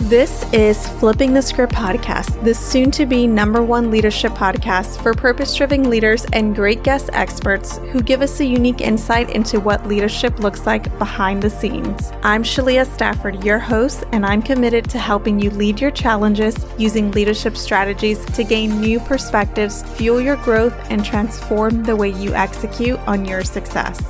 This is Flipping the Script podcast, the soon-to-be #1 leadership podcast for purpose-driven leaders and great guest experts who give us a unique insight into what leadership looks like behind the scenes. I'm Shalia Stafford, your host, and I'm committed to helping you lead your challenges using leadership strategies to gain new perspectives, fuel your growth, and transform the way you execute on your success.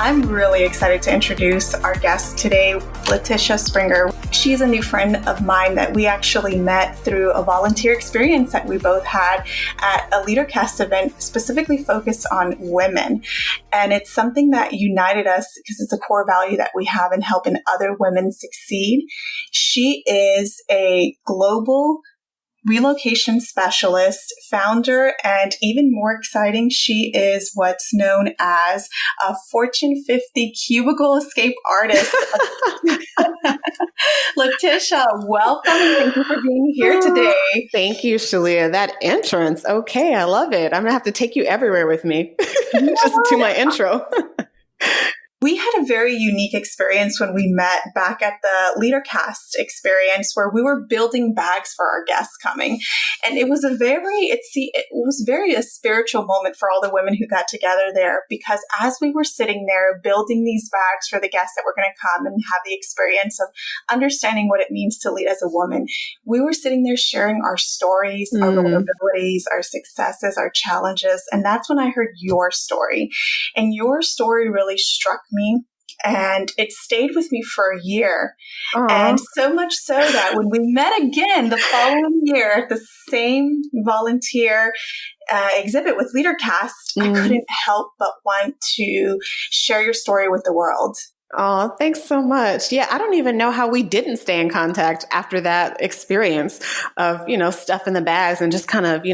I'm really excited to introduce our guest today, Latisha Springer. She's a new friend of mine that we actually met through a volunteer experience that we both had at a LeaderCast event specifically focused on women. And it's something that united us because it's a core value that we have in helping other women succeed. She is a global relocation specialist, founder, and even more exciting, she is what's known as a Fortune 50 cubicle escape artist. Latisha, welcome and thank you for being here today. Thank you, Shalia. That entrance. Okay, I love it. I'm going to have to take you everywhere with me. Just to my intro. We had a very unique experience when we met back at the LeaderCast experience where we were building bags for our guests coming. And it was a very spiritual moment for all the women who got together there, because as we were sitting there building these bags for the guests that were going to come and have the experience of understanding what it means to lead as a woman, we were sitting there sharing our stories, our vulnerabilities, our successes, our challenges. And that's when I heard your story. And your story really struck me, and it stayed with me for a year. Aww. And so much so that when we met again the following year at the same volunteer exhibit with LeaderCast, I couldn't help but want to share your story with the world. Oh, thanks so much. Yeah, I don't even know how we didn't stay in contact after that experience of, stuff in the bags and just kind of,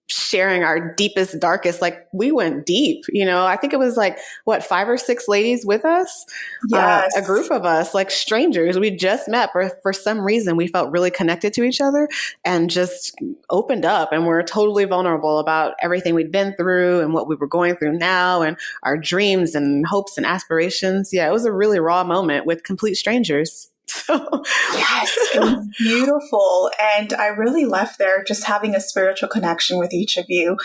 sharing our deepest, darkest, we went deep, I think it was 5 or 6 ladies with us, yes. A group of us, strangers. We just met, but for some reason we felt really connected to each other and just opened up, and we're totally vulnerable about everything we'd been through and what we were going through now and our dreams and hopes and aspirations. Yeah, it was a really raw moment with complete strangers. Yes, it was beautiful. And I really left there just having a spiritual connection with each of you.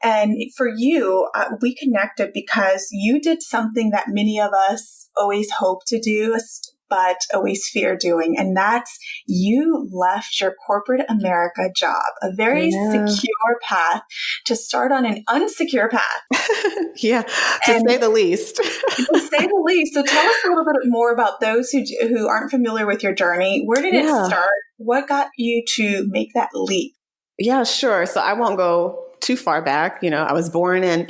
And for you, we connected because you did something that many of us always hope to do, but always fear doing. And that's you left your corporate America job, a very secure path, to start on an unsecure path. Yeah, to say the least. To say the least. So tell us a little bit more about those who aren't familiar with your journey. Where did it start? What got you to make that leap? Yeah, sure. So I won't go too far back. I was born in,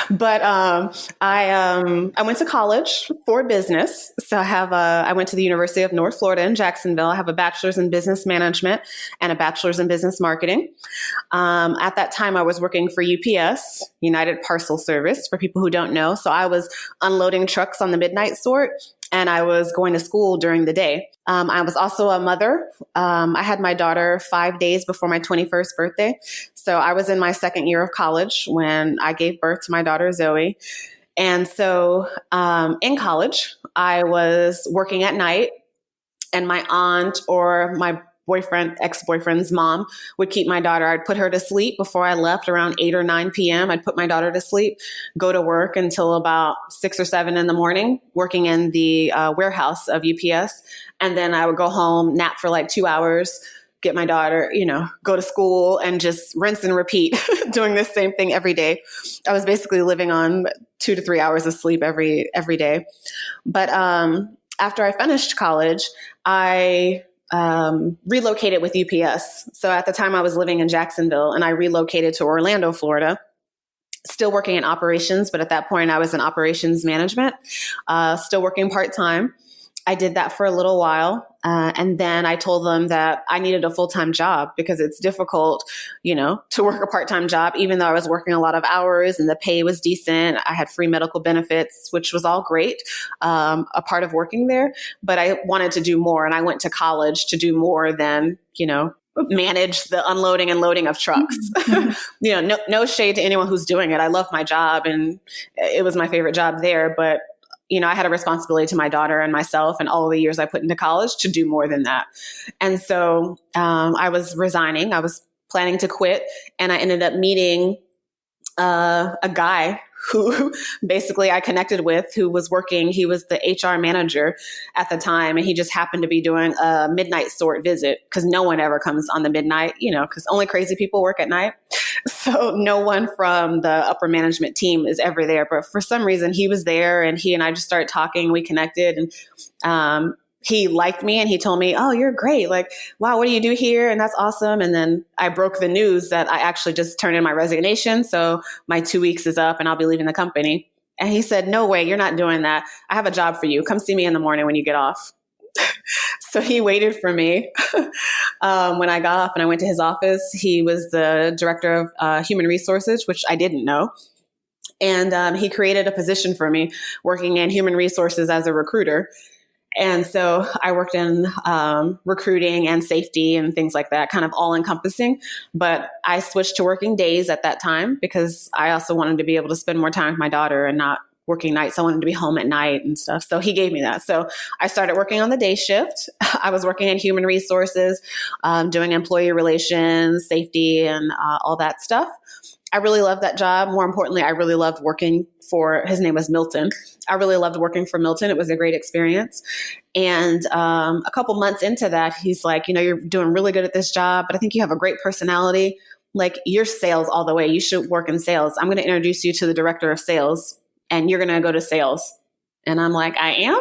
but I went to college for business. So I went to the University of North Florida in Jacksonville. I have a bachelor's in business management and a bachelor's in business marketing. At that time, I was working for UPS, United Parcel Service, for people who don't know. So I was unloading trucks on the midnight sort, and I was going to school during the day. I was also a mother. I had my daughter 5 days before my 21st birthday. So I was in my second year of college when I gave birth to my daughter, Zoe. And so in college, I was working at night, and my aunt or my ex-boyfriend's mom would keep my daughter. I'd put her to sleep before I left around 8 or 9 p.m. I'd put my daughter to sleep, go to work until about 6 or 7 in the morning, working in the warehouse of UPS. And then I would go home, nap for 2 hours, get my daughter, go to school, and just rinse and repeat, doing this same thing every day. I was basically living on 2 to 3 hours of sleep every day. But after I finished college, I relocated with UPS. So at the time I was living in Jacksonville, and I relocated to Orlando, Florida, still working in operations. But at that point I was in operations management, still working part-time. I did that for a little while. And then I told them that I needed a full-time job because it's difficult, to work a part-time job, even though I was working a lot of hours and the pay was decent. I had free medical benefits, which was all great, a part of working there. But I wanted to do more. And I went to college to do more than, manage the unloading and loading of trucks. No shade to anyone who's doing it. I love my job and it was my favorite job there. But I had a responsibility to my daughter and myself and all of the years I put into college to do more than that. And so I was resigning. I was planning to quit, and I ended up meeting a guy who basically I connected with, who was working. He was the HR manager at the time, and he just happened to be doing a midnight sort visit, because no one ever comes on the midnight, because only crazy people work at night. So no one from the upper management team is ever there. But for some reason, he was there, and he and I just started talking. We connected, and he liked me, and he told me, "Oh, you're great. Like, wow, what do you do here?" And that's awesome. And then I broke the news that I actually just turned in my resignation. So my 2 weeks is up and I'll be leaving the company. And he said, "No way, you're not doing that. I have a job for you. Come see me in the morning when you get off." So he waited for me when I got off, and I went to his office. He was the director of human resources, which I didn't know. And he created a position for me working in human resources as a recruiter. And so I worked in recruiting and safety and things like that, kind of all encompassing. But I switched to working days at that time because I also wanted to be able to spend more time with my daughter and not working nights. I wanted to be home at night and stuff. So he gave me that. So I started working on the day shift. I was working in human resources, doing employee relations, safety, and all that stuff. I really loved that job. More importantly, I really loved working for, his name was Milton. I really loved working for Milton. It was a great experience. And a couple months into that, he's like, "You're doing really good at this job, but I think you have a great personality. Like, you're sales all the way. You should work in sales. I'm going to introduce you to the director of sales, and you're going to go to sales." And I'm like, "I am?"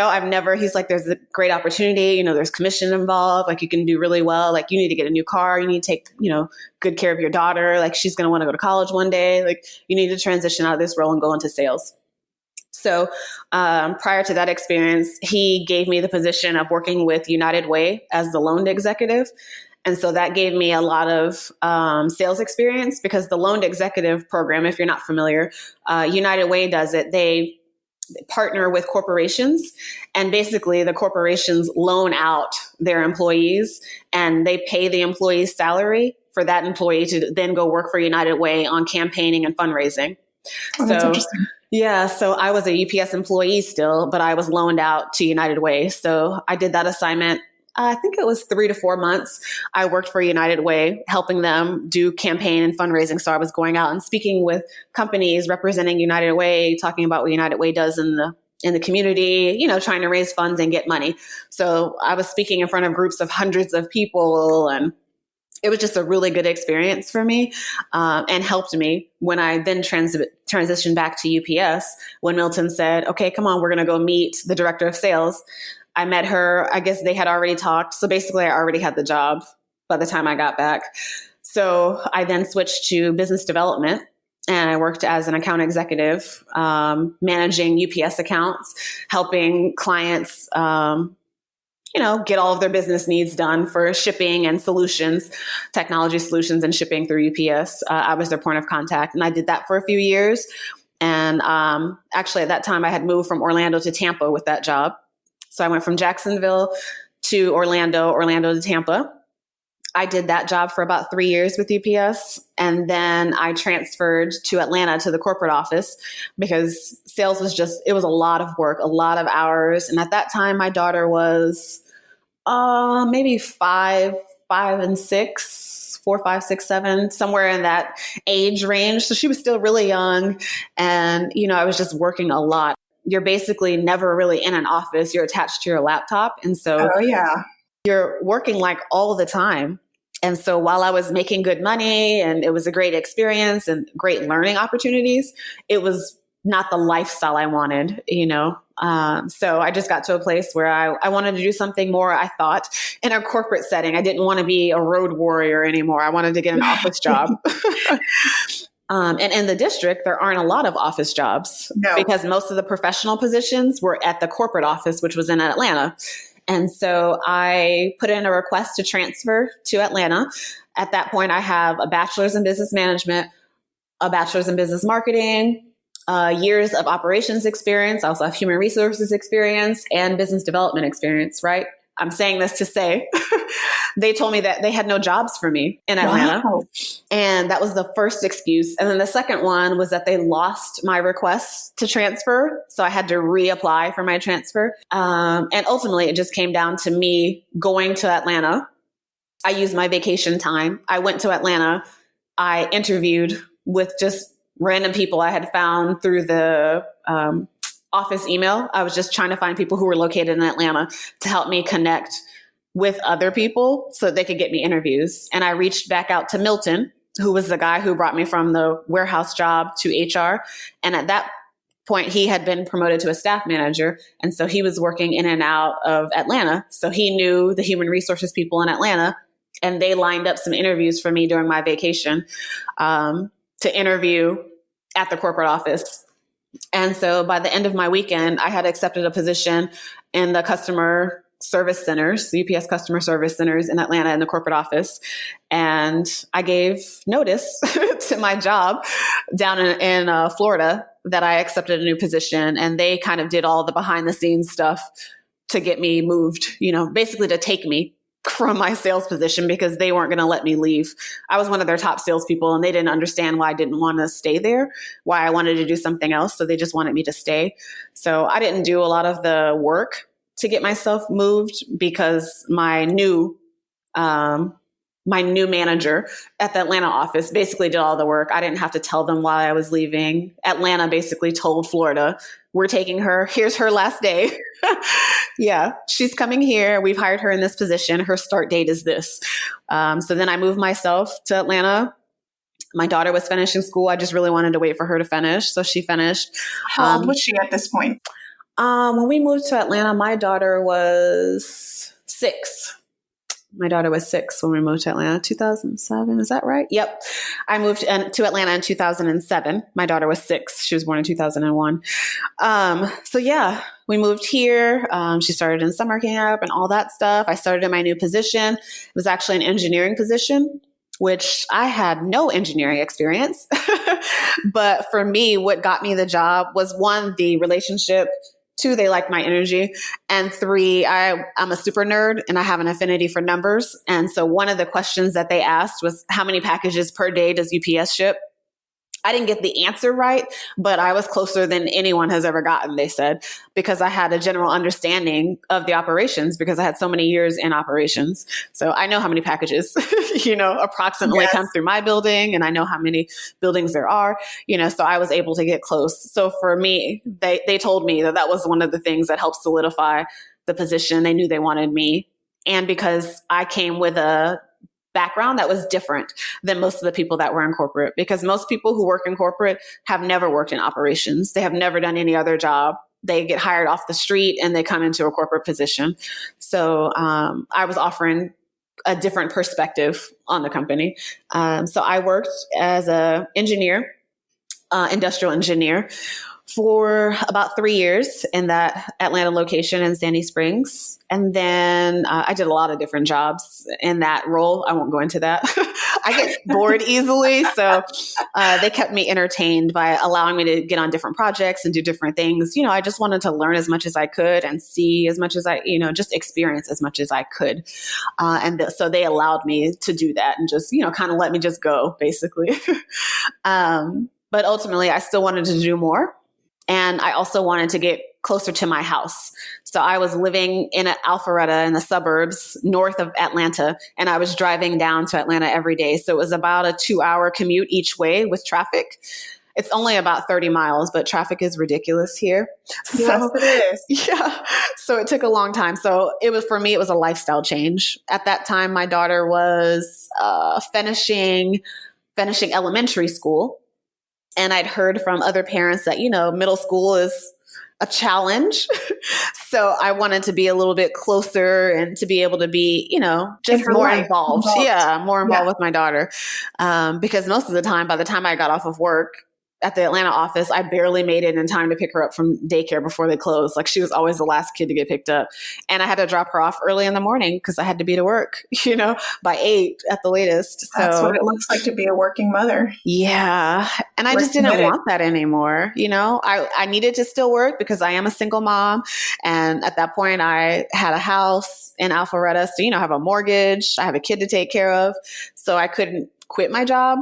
I've never, he's like, "There's a great opportunity. There's commission involved. Like, you can do really well. Like, you need to get a new car. You need to take, good care of your daughter. Like, she's going to want to go to college one day. Like, you need to transition out of this role and go into sales." So prior to that experience, he gave me the position of working with United Way as the loan executive. And so that gave me a lot of sales experience, because the loaned executive program, if you're not familiar, United Way does it. They partner with corporations, and basically the corporations loan out their employees, and they pay the employee's salary for that employee to then go work for United Way on campaigning and fundraising. Oh, that's interesting. Yeah. So I was a UPS employee still, but I was loaned out to United Way. So I did that assignment. I think it was 3 to 4 months. I worked for United Way, helping them do campaign and fundraising. So I was going out and speaking with companies representing United Way, talking about what United Way does in the community, trying to raise funds and get money. So I was speaking in front of groups of hundreds of people, and it was just a really good experience for me, and helped me when I then transitioned back to UPS. When Milton said, "Okay, come on, we're going to go meet the director of sales." I met her. I guess they had already talked. So basically, I already had the job by the time I got back. So I then switched to business development, and I worked as an account executive, managing UPS accounts, helping clients, get all of their business needs done for shipping and solutions, technology solutions and shipping through UPS. I was their point of contact, and I did that for a few years. And actually, at that time, I had moved from Orlando to Tampa with that job. So I went from Jacksonville to Orlando to Tampa. I did that job for about 3 years with UPS. And then I transferred to Atlanta to the corporate office, because sales was it was a lot of work, a lot of hours. And at that time, my daughter was maybe 5 and 6, 4, 5, 6, 7, somewhere in that age range. So she was still really young. And, I was just working a lot. You're basically never really in an office. You're attached to your laptop. And so you're working like all the time. And so while I was making good money and it was a great experience and great learning opportunities, it was not the lifestyle I wanted, So I just got to a place where I wanted to do something more, I thought, in a corporate setting. I didn't want to be a road warrior anymore. I wanted to get an office job. And in the district, there aren't a lot of office jobs because most of the professional positions were at the corporate office, which was in Atlanta. And so I put in a request to transfer to Atlanta. At that point, I have a bachelor's in business management, a bachelor's in business marketing, years of operations experience. I also have human resources experience and business development experience, right? I'm saying this to say, they told me that they had no jobs for me in Atlanta. Wow. And that was the first excuse. And then the second one was that they lost my request to transfer. So I had to reapply for my transfer. And ultimately, it just came down to me going to Atlanta. I used my vacation time. I went to Atlanta. I interviewed with just random people I had found through the office email. I was just trying to find people who were located in Atlanta to help me connect with other people so that they could get me interviews. And I reached back out to Milton, who was the guy who brought me from the warehouse job to HR. And at that point, he had been promoted to a staff manager. And so he was working in and out of Atlanta. So he knew the human resources people in Atlanta. And they lined up some interviews for me during my vacation to interview at the corporate office. And so by the end of my weekend, I had accepted a position in the customer service centers, the UPS customer service centers in Atlanta in the corporate office. And I gave notice to my job down in Florida that I accepted a new position. And they kind of did all the behind the scenes stuff to get me moved, basically to take me from my sales position because they weren't going to let me leave. I was one of their top salespeople and they didn't understand why I didn't want to stay there, why I wanted to do something else. So they just wanted me to stay. So I didn't do a lot of the work to get myself moved because my new manager at the Atlanta office basically did all the work. I didn't have to tell them why I was leaving. Atlanta basically told Florida, we're taking her. Here's her last day. Yeah, she's coming here. We've hired her in this position. Her start date is this. So then I moved myself to Atlanta. My daughter was finishing school. I just really wanted to wait for her to finish. So she finished. How old was she at this point? When we moved to Atlanta, my daughter was 6. My daughter was 6 when we moved to Atlanta, 2007. Is that right? Yep. I moved to Atlanta in 2007. My daughter was 6. She was born in 2001. So yeah, we moved here. She started in summer camp and all that stuff. I started in my new position. It was actually an engineering position, which I had no engineering experience. But for me, what got me the job was 1, the relationship. 2, they liked my energy. And 3, I'm a super nerd and I have an affinity for numbers. And so one of the questions that they asked was, how many packages per day does UPS ship? I didn't get the answer right, but I was closer than anyone has ever gotten, they said, because I had a general understanding of the operations because I had so many years in operations. So I know how many packages, approximately come through my building, and I know how many buildings there are, so I was able to get close. So for me, they told me that was one of the things that helped solidify the position. They knew they wanted me. And because I came with a background that was different than most of the people that were in corporate, because most people who work in corporate have never worked in operations. They have never done any other job. They get hired off the street and they come into a corporate position. So I was offering a different perspective on the company. So I worked as an engineer, industrial engineer, for about 3 years in that Atlanta location in Sandy Springs. And then I did a lot of different jobs in that role. I won't go into that. I get bored easily. So they kept me entertained by allowing me to get on different projects and do different things. I just wanted to learn as much as I could and see as much as I, just experience as much as I could. So they allowed me to do that and just, kind of let me just go, basically. But ultimately, I still wanted to do more. And I also wanted to get closer to my house. So I was living in Alpharetta in the suburbs north of Atlanta, and I was driving down to Atlanta every day. So it was about a 2-hour commute each way with traffic. It's only about 30 miles, but traffic is ridiculous here. Yes, it is. Yeah. So it took a long time. So for me, it was a lifestyle change. At that time, my daughter was finishing elementary school. And I'd heard from other parents that, middle school is a challenge. So I wanted to be a little bit closer and to be able to be, just more involved. Yeah, more involved with my daughter. Because most of the time, by the time I got off of work, at the Atlanta office, I barely made it in time to pick her up from daycare before they closed. Like she was always the last kid to get picked up. And I had to drop her off early in the morning because I had to be to work, by 8 at the latest. So that's what it looks like to be a working mother. Yeah. And I just didn't want that anymore. I needed to still work because I am a single mom. And at that point I had a house in Alpharetta. So, I have a mortgage, I have a kid to take care of. So I couldn't quit my job.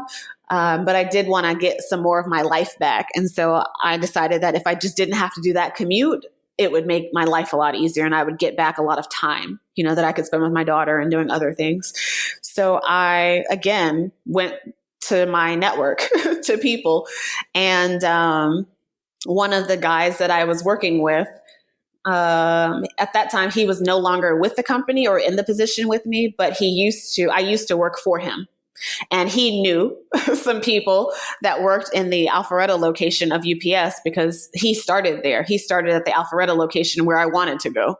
But I did want to get some more of my life back. And so I decided that if I just didn't have to do that commute, it would make my life a lot easier and I would get back a lot of time, that I could spend with my daughter and doing other things. So I, again, went to my network, to people. And one of the guys that I was working with, at that time, he was no longer with the company or in the position with me, but I used to work for him. And he knew some people that worked in the Alpharetta location of UPS because he started there. He started at the Alpharetta location where I wanted to go.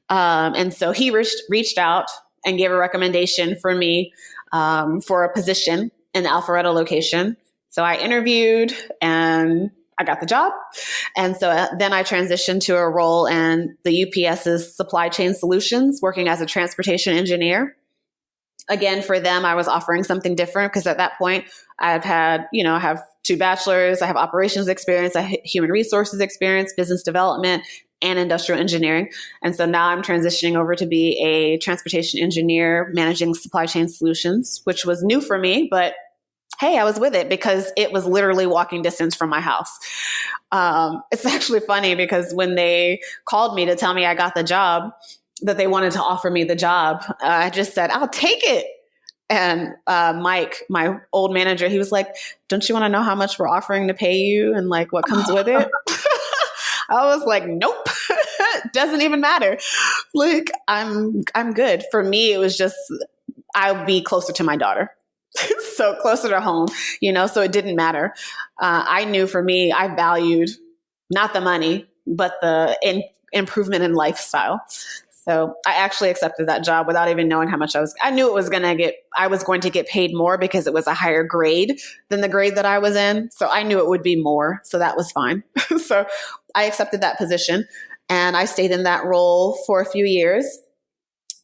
And so he reached out and gave a recommendation for me for a position in the Alpharetta location. So I interviewed and I got the job. And so then I transitioned to a role in the UPS's supply chain solutions, working as a transportation engineer. Again, for them, I was offering something different because at that point I've had, I have 2 bachelors, I have operations experience, I have human resources experience, business development, and industrial engineering. And so now I'm transitioning over to be a transportation engineer managing supply chain solutions, which was new for me, but hey, I was with it because it was literally walking distance from my house. It's actually funny because when they called me to tell me I got the job, that they wanted to offer me the job, I just said, I'll take it. And Mike, my old manager, he was like, don't you want to know how much we're offering to pay you and like what comes with it? I was like, nope, doesn't even matter. Like, I'm good. For me, it was just, I'll be closer to my daughter. So closer to home, so it didn't matter. I knew for me, I valued not the money, but the improvement in lifestyle. So I actually accepted that job without even knowing how much I knew I was going to get paid more because it was a higher grade than the grade that I was in. So I knew it would be more. So that was fine. So I accepted that position and I stayed in that role for a few years.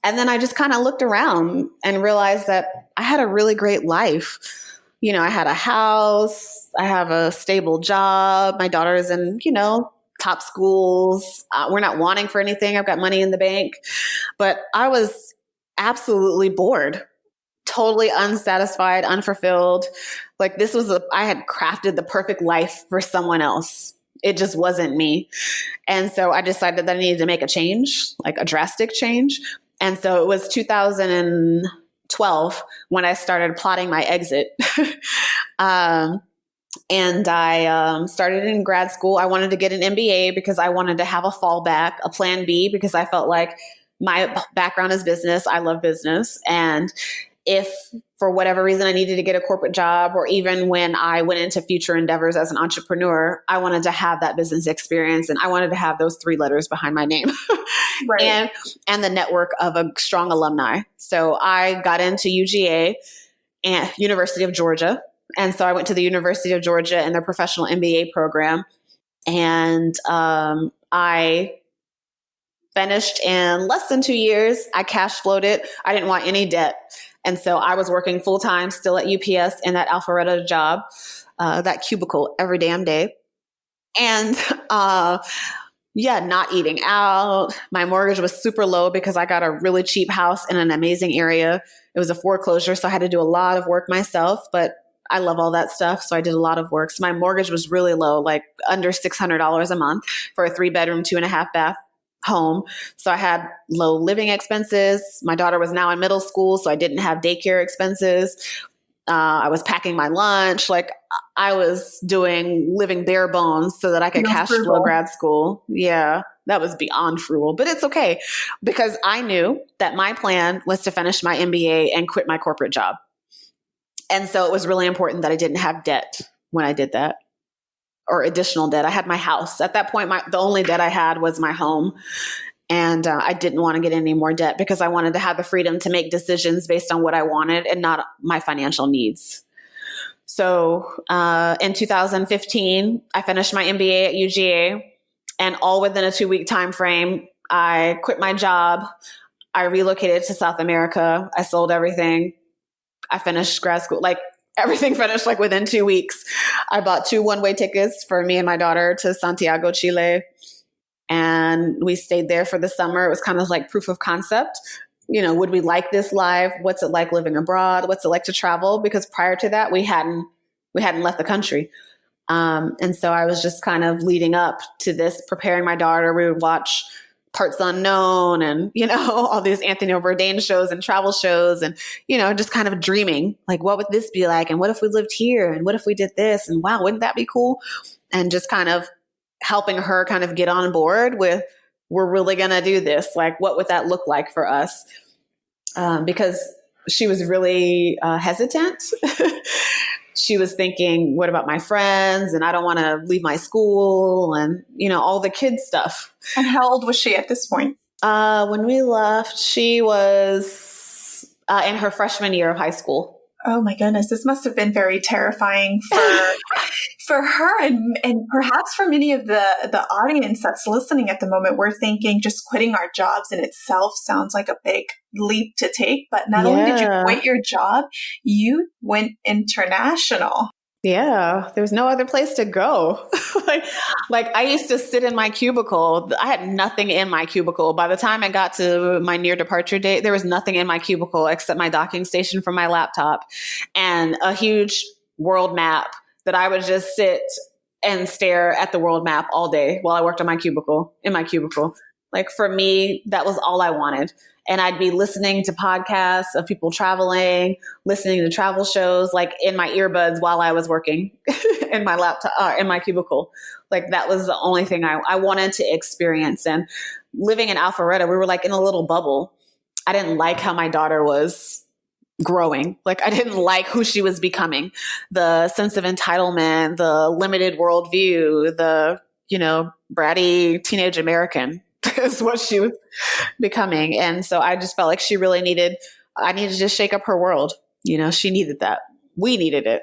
And then I just kind of looked around and realized that I had a really great life. I had a house, I have a stable job. My daughter is in, top schools. We're not wanting for anything. I've got money in the bank, but I was absolutely bored, totally unsatisfied, unfulfilled. Like I had crafted the perfect life for someone else. It just wasn't me. And so I decided that I needed to make a change, like a drastic change. And so it was 2012 when I started plotting my exit. And I started in grad school. I wanted to get an MBA because I wanted to have a fallback, a plan B, because I felt like my background is business. I love business. And if for whatever reason I needed to get a corporate job, or even when I went into future endeavors as an entrepreneur, I wanted to have that business experience. And I wanted to have those 3 letters behind my name. Right. and the network of a strong alumni. So I got into UGA and University of Georgia. And so I went to the University of Georgia and their professional MBA program. And I finished in less than 2 years. I cash flowed it. I didn't want any debt. And so I was working full time still at UPS in that Alpharetta job, that cubicle every damn day. And not eating out. My mortgage was super low because I got a really cheap house in an amazing area. It was a foreclosure, so I had to do a lot of work myself, but I love all that stuff. So I did a lot of work. So my mortgage was really low, like under $600 a month for a 3-bedroom, 2.5 bath home. So I had low living expenses. My daughter was now in middle school, so I didn't have daycare expenses. I was packing my lunch. Like I was living bare bones so that I could cash flow grad school. Yeah, that was beyond frugal, but it's okay because I knew that my plan was to finish my MBA and quit my corporate job. And so it was really important that I didn't have debt when I did that, or additional debt. I had my house. At that point, the only debt I had was my home. And I didn't want to get any more debt because I wanted to have the freedom to make decisions based on what I wanted and not my financial needs. So in 2015, I finished my MBA at UGA, and all within a 2-week time frame, I quit my job. I relocated to South America. I sold everything. I finished grad school, like everything finished like within 2 weeks. I bought 2 one-way tickets for me and my daughter to Santiago, Chile. And we stayed there for the summer. It was kind of like proof of concept. Would we like this life? What's it like living abroad? What's it like to travel? Because prior to that, we hadn't left the country. And so I was just kind of leading up to this, preparing my daughter. We would watch Parts Unknown and, all these Anthony Bourdain shows and travel shows and, just kind of dreaming, like, what would this be like? And what if we lived here? And what if we did this? And wow, wouldn't that be cool? And just kind of helping her kind of get on board with, we're really going to do this. Like, what would that look like for us? Because she was really hesitant. She was thinking, what about my friends? And I don't want to leave my school and, all the kids stuff. And how old was she at this point? When we left, she was in her freshman year of high school. Oh my goodness. This must have been very terrifying for her and perhaps for many of the audience that's listening at the moment. We're thinking just quitting our jobs in itself sounds like a big leap to take. But not only did you quit your job, you went international. Yeah, there was no other place to go. like I used to sit in my cubicle. I had nothing in my cubicle. By the time I got to my near departure date, there was nothing in my cubicle except my docking station for my laptop and a huge world map that I would just sit and stare at the world map all day while I worked in my cubicle. Like for me, that was all I wanted. And I'd be listening to podcasts of people traveling, listening to travel shows, like in my earbuds while I was working in my laptop, in my cubicle. Like that was the only thing I wanted to experience. And living in Alpharetta, we were like in a little bubble. I didn't like how my daughter was growing. Like I didn't like who she was becoming. The sense of entitlement, the limited worldview, the, bratty teenage American is what she was becoming. And so I just felt like I needed to shake up her world. She needed that. We needed it.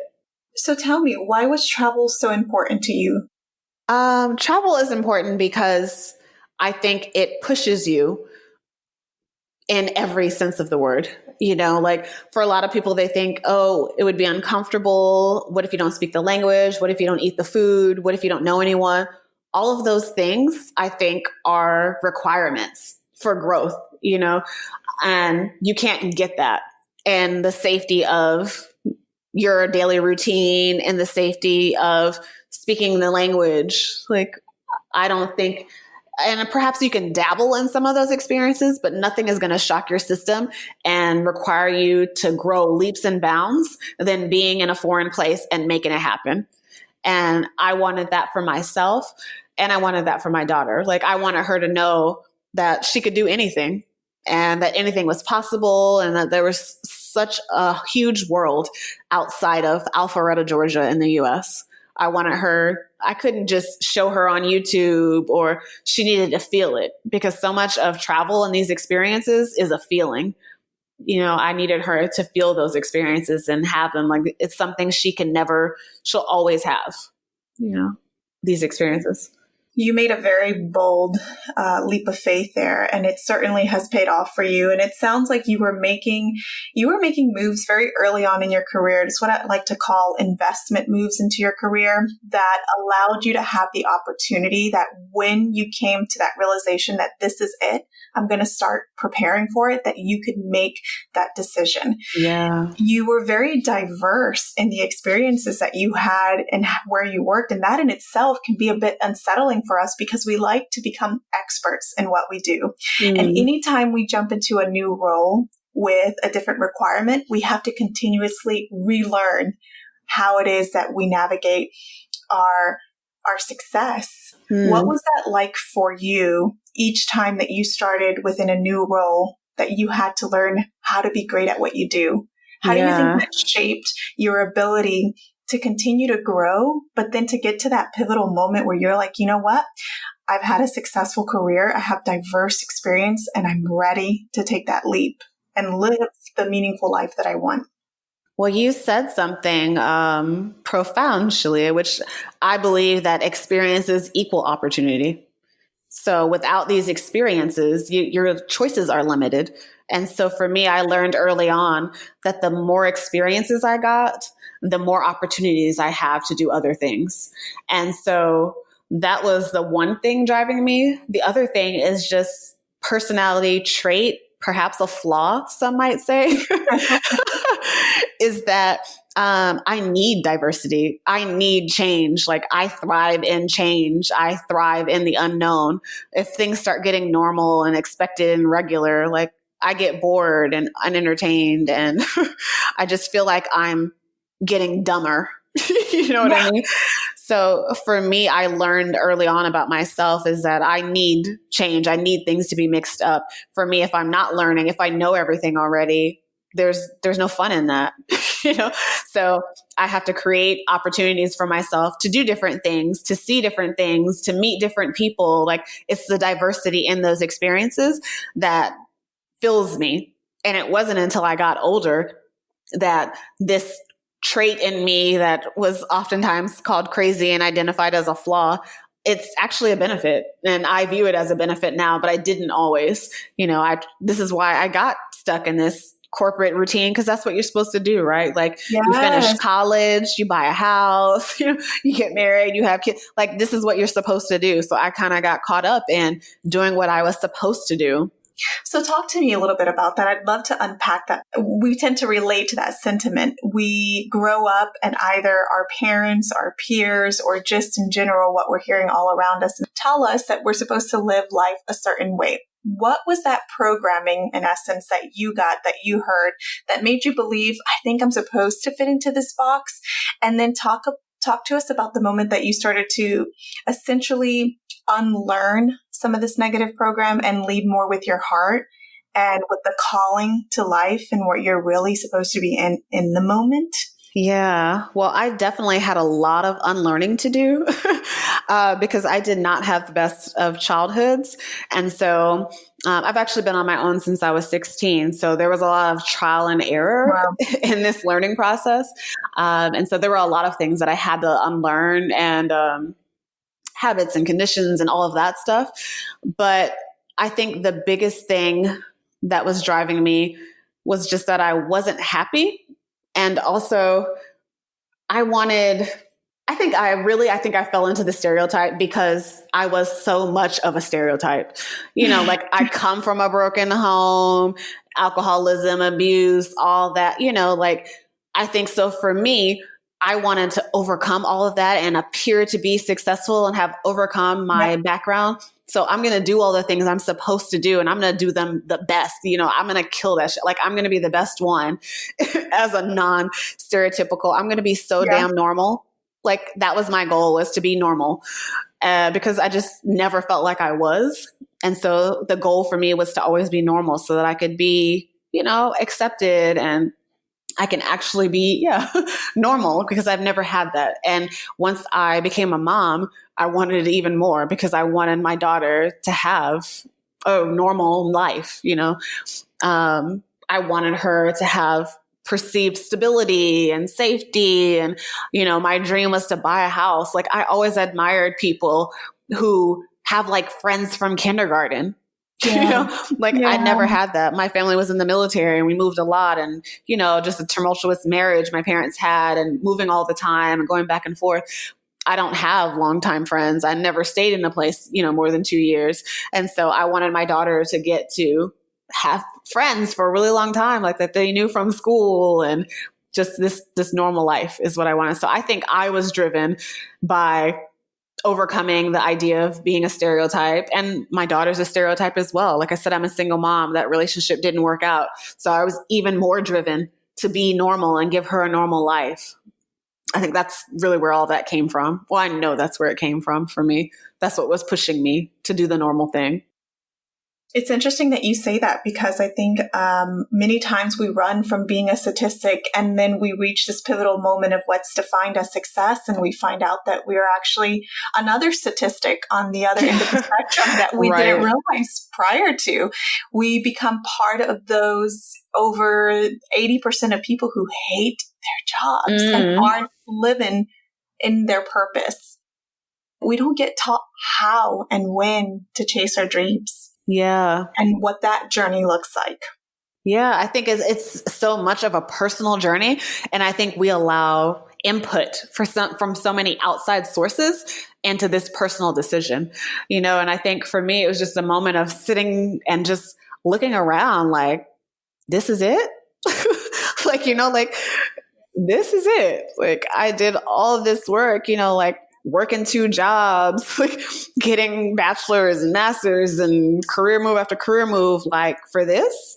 So tell me, why was travel so important to you? Travel is important because I think it pushes you in every sense of the word. Like for a lot of people, they think, oh, it would be uncomfortable. What if you don't speak the language? What if you don't eat the food? What if you don't know anyone? All of those things, I think, are requirements for growth, and you can't get that in the safety of your daily routine and the safety of speaking the language. Like, I don't think, and perhaps you can dabble in some of those experiences, but nothing is going to shock your system and require you to grow leaps and bounds than being in a foreign place and making it happen. And I wanted that for myself. And I wanted that for my daughter. Like I wanted her to know that she could do anything and that anything was possible and that there was such a huge world outside of Alpharetta, Georgia in the US. I couldn't just show her on YouTube, or she needed to feel it, because so much of travel and these experiences is a feeling. I needed her to feel those experiences and have them. Like it's something she'll always have, these experiences. You made a very bold leap of faith there, and it certainly has paid off for you. And it sounds like you were making moves very early on in your career. It's what I like to call investment moves into your career that allowed you to have the opportunity that when you came to that realization that this is it, I'm going to start preparing for it, that you could make that decision. Yeah. You were very diverse in the experiences that you had and where you worked. And that in itself can be a bit unsettling for us because we like to become experts in what we do. Mm. And anytime we jump into a new role with a different requirement, we have to continuously relearn how it is that we navigate our success. Mm. What was that like for you each time that you started within a new role that you had to learn how to be great at what you do? How do you think that shaped your ability to continue to grow, but then to get to that pivotal moment where you're like, you know what? I've had a successful career. I have diverse experience and I'm ready to take that leap and live the meaningful life that I want. Well, you said something profound, Shalia, which I believe that experiences equal opportunity. So without these experiences, your choices are limited. And so for me, I learned early on that the more experiences I got, the more opportunities I have to do other things. And so that was the one thing driving me. The other thing is just personality trait, perhaps a flaw, some might say, is that I need diversity. I need change. Like I thrive in change. I thrive in the unknown. If things start getting normal and expected and regular, like I get bored and unentertained and I just feel like I'm getting dumber. You know what I mean? So for me, I learned early on about myself is that I need change. I need things to be mixed up. For me, if I'm not learning, if I know everything already, there's no fun in that, you know? So I have to create opportunities for myself to do different things, to see different things, to meet different people. Like it's the diversity in those experiences that fills me. And it wasn't until I got older that this trait in me that was oftentimes called crazy and identified as a flaw, it's actually a benefit. And I view it as a benefit now, but I didn't always. This is why I got stuck in this corporate routine, because that's what you're supposed to do, right? Like you finish college, you buy a house, you get married, you have kids. Like this is what you're supposed to do. So I kind of got caught up in doing what I was supposed to do. So talk to me a little bit about that. I'd love to unpack that. We tend to relate to that sentiment. We grow up and either our parents, our peers, or just in general, what we're hearing all around us tell us that we're supposed to live life a certain way. What was that programming, in essence, that you got, that you heard, that made you believe, I think I'm supposed to fit into this box? And then talk to us about the moment that you started to essentially unlearn some of this negative program and lead more with your heart and with the calling to life and what you're really supposed to be in the moment. Yeah, well, I definitely had a lot of unlearning to do because I did not have the best of childhoods. And so I've actually been on my own since I was 16. So there was a lot of trial and error in this learning process. And so there were a lot of things that I had to unlearn and habits and conditions and all of that stuff. But I think the biggest thing that was driving me was just that I wasn't happy. And also I think I fell into the stereotype because I was so much of a stereotype. Like I come from a broken home, alcoholism, abuse, all that, like I think so for me, I wanted to overcome all of that and appear to be successful and have overcome my background. So I'm going to do all the things I'm supposed to do and I'm going to do them the best. I'm going to kill that shit. Like I'm going to be the best one as a non-stereotypical. I'm going to be so damn normal. Like that was my goal, was to be normal because I just never felt like I was. And so the goal for me was to always be normal so that I could be, accepted and I can actually be, normal, because I've never had that. And once I became a mom, I wanted it even more because I wanted my daughter to have a normal life. I wanted her to have perceived stability and safety. And, my dream was to buy a house. Like I always admired people who have like friends from kindergarten. I never had that. My family was in the military and we moved a lot, and, just a tumultuous marriage my parents had and moving all the time and going back and forth. I don't have longtime friends. I never stayed in a place, more than 2 years. And so I wanted my daughter to get to have friends for a really long time, like that they knew from school, and just this normal life is what I wanted. So I think I was driven by overcoming the idea of being a stereotype. And my daughter's a stereotype as well. Like I said, I'm a single mom. That relationship didn't work out. So I was even more driven to be normal and give her a normal life. I think that's really where all that came from. Well, I know that's where it came from for me. That's what was pushing me to do the normal thing. It's interesting that you say that, because I think many times we run from being a statistic, and then we reach this pivotal moment of what's defined as success, and we find out that we're actually another statistic on the other end of the spectrum that we didn't realize prior to. We become part of those over 80% of people who hate their jobs and aren't living in their purpose. We don't get taught how and when to chase our dreams. Yeah. And what that journey looks like. Yeah, I think it's so much of a personal journey. And I think we allow input from so many outside sources into this personal decision, and I think for me, it was just a moment of sitting and just looking around like, this is it? like, this is it. Like, I did all of this work, working 2 jobs, like getting bachelor's and master's and career move after career move, like for this,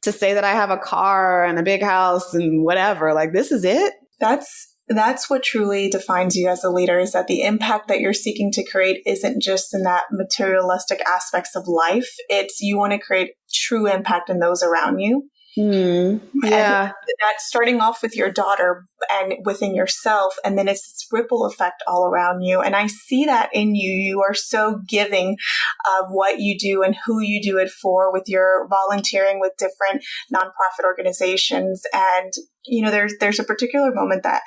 to say that I have a car and a big house and whatever, like this is it. That's what truly defines you as a leader, is that the impact that you're seeking to create isn't just in that materialistic aspects of life. It's you want to create true impact in those around you. Yeah. And that's starting off with your daughter and within yourself. And then it's this ripple effect all around you. And I see that in you. You are so giving of what you do and who you do it for, with your volunteering with different nonprofit organizations. And, there's a particular moment that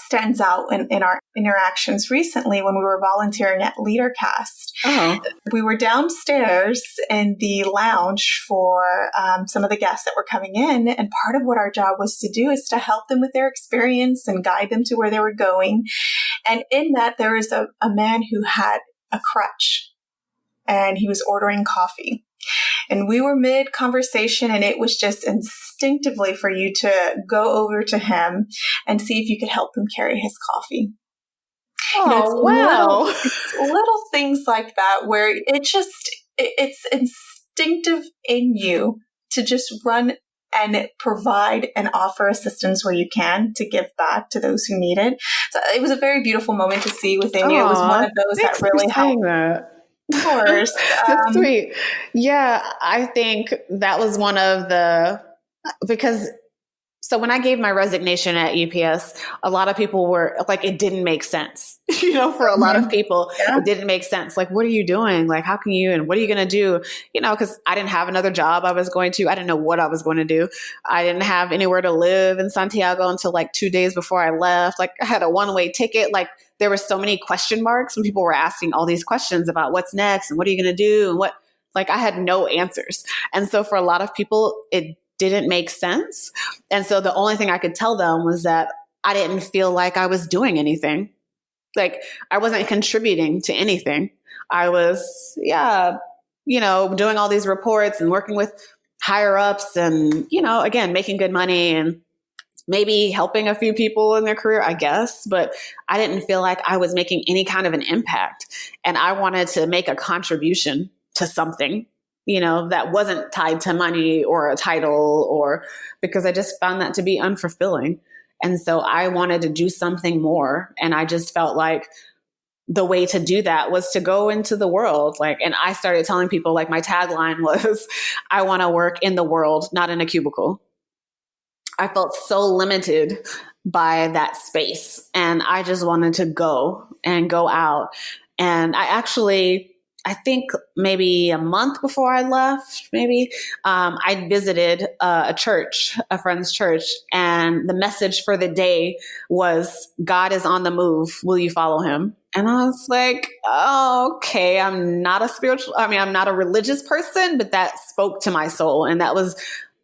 stands out in our interactions recently when we were volunteering at LeaderCast. Oh. We were downstairs in the lounge for some of the guests that were coming in. And part of what our job was to do is to help them with their experience and guide them to where they were going. And in that, there was a man who had a crutch, and he was ordering coffee. And we were mid-conversation, and it was just instinctively for you to go over to him and see if you could help him carry his coffee. Oh, wow. Little things like that where it's instinctive in you to just run and provide and offer assistance where you can to give back to those who need it. So it was a very beautiful moment to see within you. It was one of those that really helped. That. Of course. That's sweet. Yeah, I think that was one of so when I gave my resignation at UPS, a lot of people were like, it didn't make sense. For a lot of people, It didn't make sense. Like, what are you doing? Like, how can you, and what are you going to do? Because I didn't have another job I didn't know what I was going to do. I didn't have anywhere to live in Santiago until like 2 days before I left. Like, I had a one-way ticket. Like, there were so many question marks when people were asking all these questions about what's next and what are you going to do? And I had no answers. And so for a lot of people, it didn't make sense. And so the only thing I could tell them was that I didn't feel like I was doing anything. Like, I wasn't contributing to anything. I was, doing all these reports and working with higher ups and, again, making good money and maybe helping a few people in their career, I guess. But I didn't feel like I was making any kind of an impact. And I wanted to make a contribution to something, that wasn't tied to money or a title, or because I just found that to be unfulfilling. And so I wanted to do something more. And I just felt like the way to do that was to go into the world. And I started telling people, my tagline was, I want to work in the world, not in a cubicle. I felt so limited by that space. And I just wanted to go out. And I think maybe a month before I left, I visited a friend's church, and the message for the day was, God is on the move. Will you follow him? And I was like, oh, okay, I'm not a religious person, but that spoke to my soul. And that was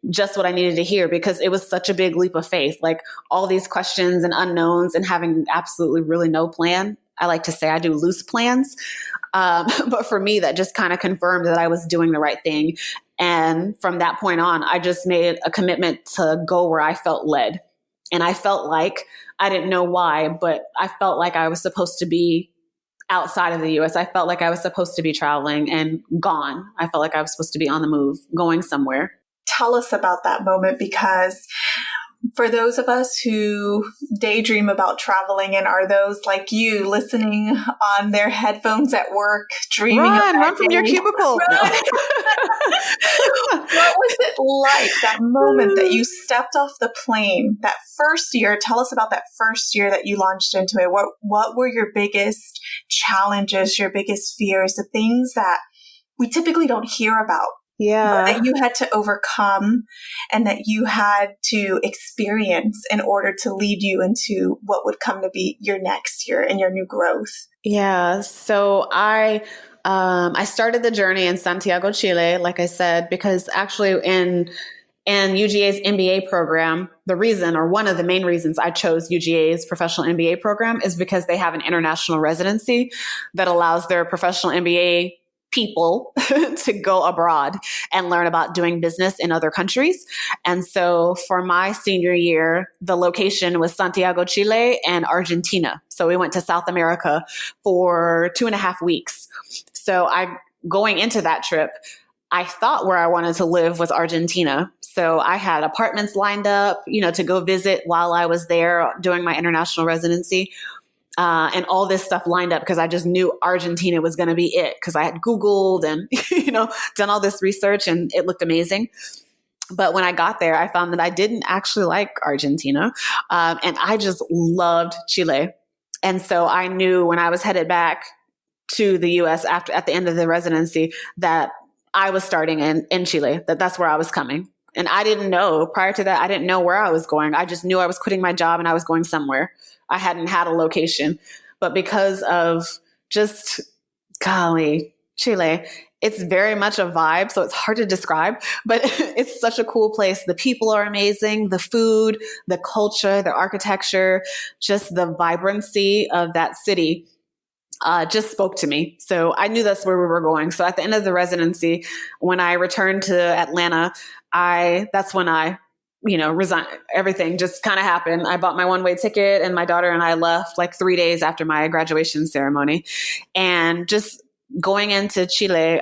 just what I needed to hear, because it was such a big leap of faith, like all these questions and unknowns and having absolutely really no plan. I like to say I do loose plans. But for me, that just kind of confirmed that I was doing the right thing. And from that point on, I just made a commitment to go where I felt led. And I felt like, I didn't know why, but I felt like I was supposed to be outside of the US. I felt like I was supposed to be traveling and gone. I felt like I was supposed to be on the move, going somewhere. Tell us about that moment, because For those of us who daydream about traveling and are those like you listening on their headphones at work, dreaming of that Run from your day, cubicle. run. No. What was it like, that moment that you stepped off the plane, that first year? Tell us about that first year that you launched into it. What were your biggest challenges, your biggest fears, the things that we typically don't hear about? Yeah. That you had to overcome and that you had to experience in order to lead you into what would come to be your next year and your new growth. Yeah. So I started the journey in Santiago, Chile, like I said, because actually in UGA's MBA program, the reason, or one of the main reasons I chose UGA's professional MBA program is because they have an international residency that allows their professional MBA people to go abroad and learn about doing business in other countries. And so for my senior year, the location was Santiago, Chile and Argentina. So we went to South America for 2.5 weeks. So going into that trip, I thought where I wanted to live was Argentina. So I had apartments lined up, to go visit while I was there doing my international residency. And all this stuff lined up because I just knew Argentina was going to be it, because I had Googled and, done all this research and it looked amazing. But when I got there, I found that I didn't actually like Argentina. And I just loved Chile. And so I knew when I was headed back to the US at the end of the residency that I was starting in Chile, that's where I was coming. And I didn't know, prior to that, I didn't know where I was going. I just knew I was quitting my job and I was going somewhere. I hadn't had a location. But because of just, golly, Chile, it's very much a vibe. So it's hard to describe, but it's such a cool place. The people are amazing. The food, the culture, the architecture, just the vibrancy of that city just spoke to me. So I knew that's where we were going. So at the end of the residency, when I returned to Atlanta, that's when I resigned. Everything just kind of happened. I bought my one-way ticket and my daughter and I left like 3 days after my graduation ceremony. And just going into Chile,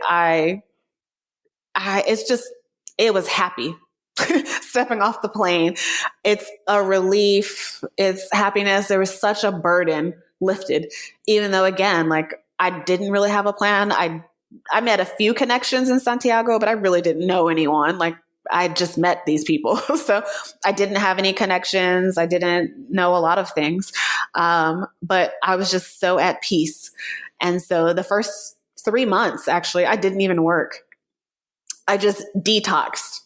it was happy. Stepping off the plane. It's a relief. It's happiness. There was such a burden lifted, even though, again, like I didn't really have a plan. I met a few connections in Santiago, but I really didn't know anyone. Like I just met these people. So I didn't have any connections. I didn't know a lot of things. But I was just so at peace. And so the first 3 months, actually, I didn't even work. I just detoxed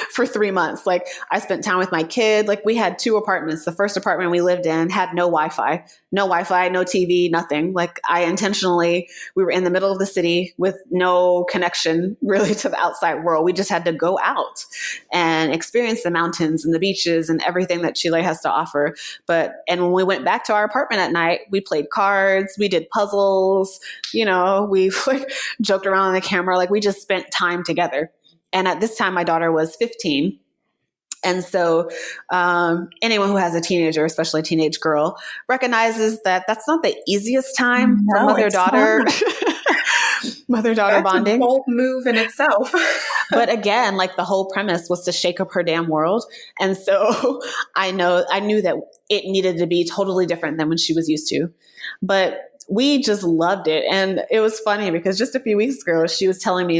for 3 months. Like I spent time with my kid. Like we had 2 apartments. The first apartment we lived in had no Wi-Fi, no TV, nothing. Like we were in the middle of the city with no connection really to the outside world. We just had to go out and experience the mountains and the beaches and everything that Chile has to offer. And when we went back to our apartment at night, we played cards, we did puzzles, we like joked around on the camera. Like we just spent time together. And at this time, my daughter was 15. And so anyone who has a teenager, especially a teenage girl, recognizes that that's not the easiest time for mother-daughter bonding. That's a bold move in itself. But again, like the whole premise was to shake up her damn world. And so I knew that it needed to be totally different than when she was used to. But we just loved it. And it was funny because just a few weeks ago, she was telling me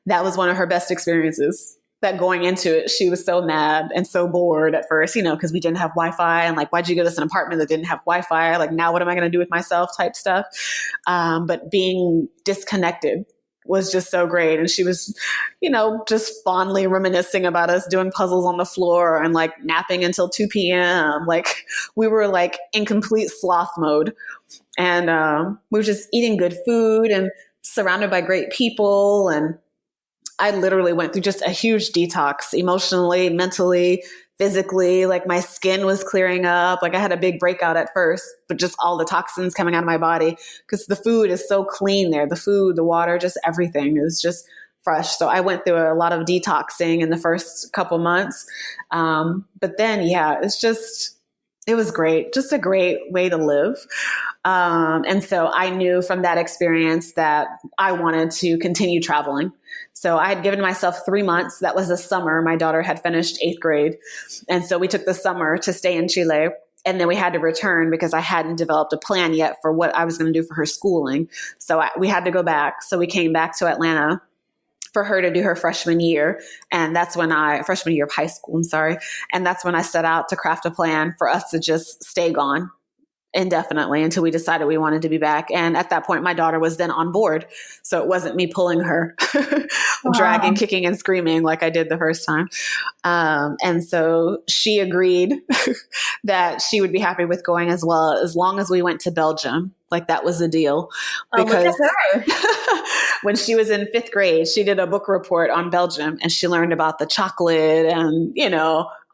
that was one of her best experiences, that going into it, she was so mad and so bored at first, because we didn't have Wi-Fi and like, why'd you give us an apartment that didn't have Wi-Fi? Like, now what am I going to do with myself type stuff. But being disconnected was just so great. And she was, just fondly reminiscing about us doing puzzles on the floor and like napping until 2 p.m. Like we were like in complete sloth mode. And we were just eating good food and surrounded by great people. And I literally went through just a huge detox emotionally, mentally, physically. Like my skin was clearing up. Like I had a big breakout at first, but just all the toxins coming out of my body because the food is so clean there. The food, the water, just everything is just fresh. So I went through a lot of detoxing in the first couple months. But then, it's just It was great. Just a great way to live. And so I knew from that experience that I wanted to continue traveling. So I had given myself 3 months. That was the summer. My daughter had finished 8th grade. And so we took the summer to stay in Chile. And then we had to return because I hadn't developed a plan yet for what I was going to do for her schooling. So we had to go back. So we came back to Atlanta for her to do her freshman year. And that's when freshman year of high school, I'm sorry. And that's when I set out to craft a plan for us to just stay gone indefinitely until we decided we wanted to be back. And at that point, my daughter was then on board. So it wasn't me pulling her, dragging, kicking, and screaming like I did the first time. And so she agreed that she would be happy with going as well, as long as we went to Belgium. Like that was the deal. Because when she was in 5th grade, she did a book report on Belgium and she learned about the chocolate and,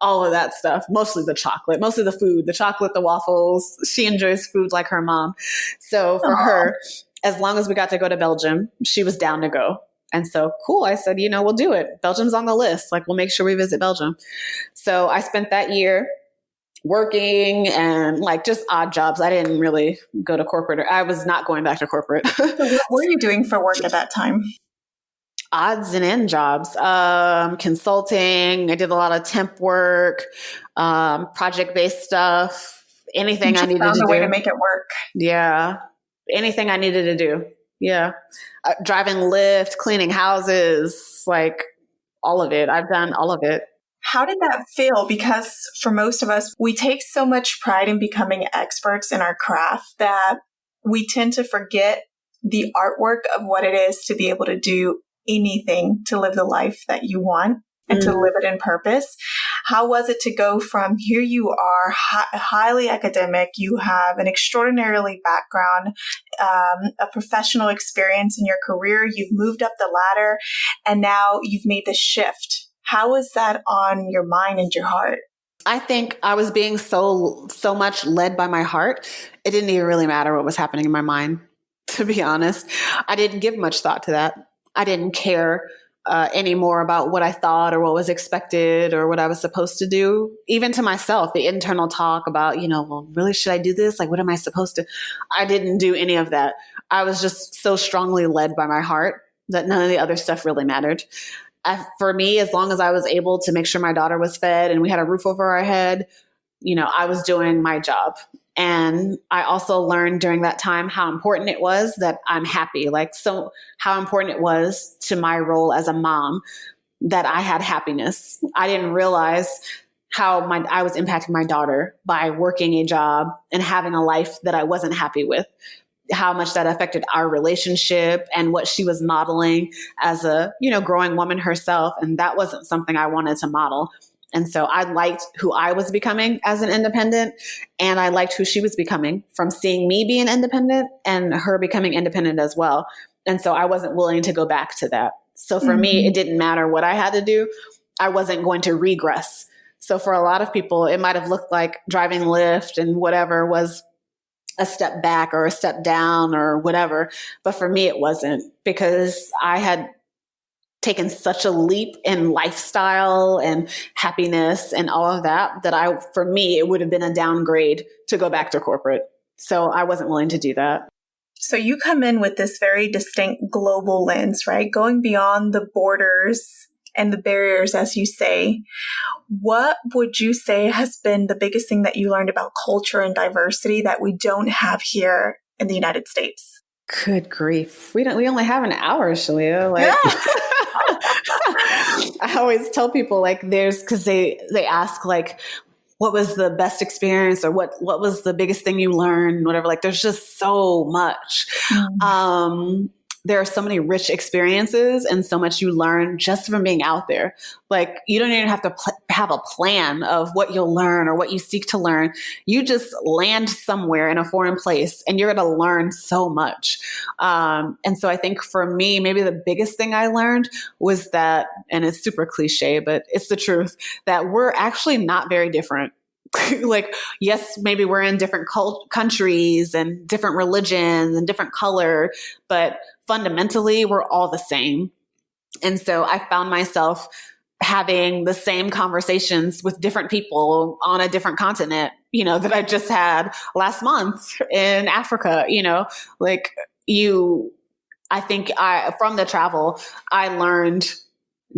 all of that stuff, mostly the chocolate, mostly the food, the chocolate, the waffles. She enjoys food like her mom. So for her, as long as we got to go to Belgium, she was down to go. And so cool. I said, we'll do it. Belgium's on the list. Like, we'll make sure we visit Belgium. So I spent that year working and like just odd jobs. I didn't really go to corporate. I was not going back to corporate. So what were you doing for work at that time? Odds and end jobs, consulting. I did a lot of temp work, project-based stuff, anything I needed to do. Found a way to make it work. Yeah. Anything I needed to do. Yeah. Driving Lyft, cleaning houses, like all of it. I've done all of it. How did that feel? Because for most of us, we take so much pride in becoming experts in our craft that we tend to forget the artwork of what it is to be able to do anything to live the life that you want and to live it in purpose. How was it to go from here you are highly academic, you have an extraordinarily background, a professional experience in your career, you've moved up the ladder, and now you've made the shift. How was that on your mind and your heart? I think I was being so much led by my heart. It didn't even really matter what was happening in my mind, to be honest. I didn't give much thought to that. I didn't care anymore about what I thought or what was expected or what I was supposed to do. Even to myself, the internal talk about, well, really, should I do this? Like, what am I supposed to? I didn't do any of that. I was just so strongly led by my heart that none of the other stuff really mattered. For me, as long as I was able to make sure my daughter was fed and we had a roof over our head, I was doing my job. And I also learned during that time how important it was that I'm happy. So how important it was to my role as a mom that I had happiness. I didn't realize how I was impacting my daughter by working a job and having a life that I wasn't happy with, how much that affected our relationship and what she was modeling as a, growing woman herself. And that wasn't something I wanted to model. And so I liked who I was becoming as an independent, and I liked who she was becoming from seeing me being independent and her becoming independent as well. And so I wasn't willing to go back to that. So for me, it didn't matter what I had to do. I wasn't going to regress. So for a lot of people, it might have looked like driving Lyft and whatever was a step back or a step down or whatever. But for me, it wasn't, because I had taken such a leap in lifestyle and happiness and all of that for me, it would have been a downgrade to go back to corporate. So I wasn't willing to do that. So you come in with this very distinct global lens, right? Going beyond the borders and the barriers, as you say. What would you say has been the biggest thing that you learned about culture and diversity that we don't have here in the United States? Good grief. We only have an hour, Shalia. I always tell people because they ask what was the best experience or what was the biggest thing you learned, whatever. There's just so much. There are so many rich experiences and so much you learn just from being out there. You don't even have to have a plan of what you'll learn or what you seek to learn. You just land somewhere in a foreign place and you're going to learn so much. And so I think for me, maybe the biggest thing I learned was that, and it's super cliche, but it's the truth, that we're actually not very different. Yes, maybe we're in different countries and different religions and different color, but fundamentally we're all the same. And so I found myself having the same conversations with different people on a different continent that I just had last month in Africa, I think from the travel, I learned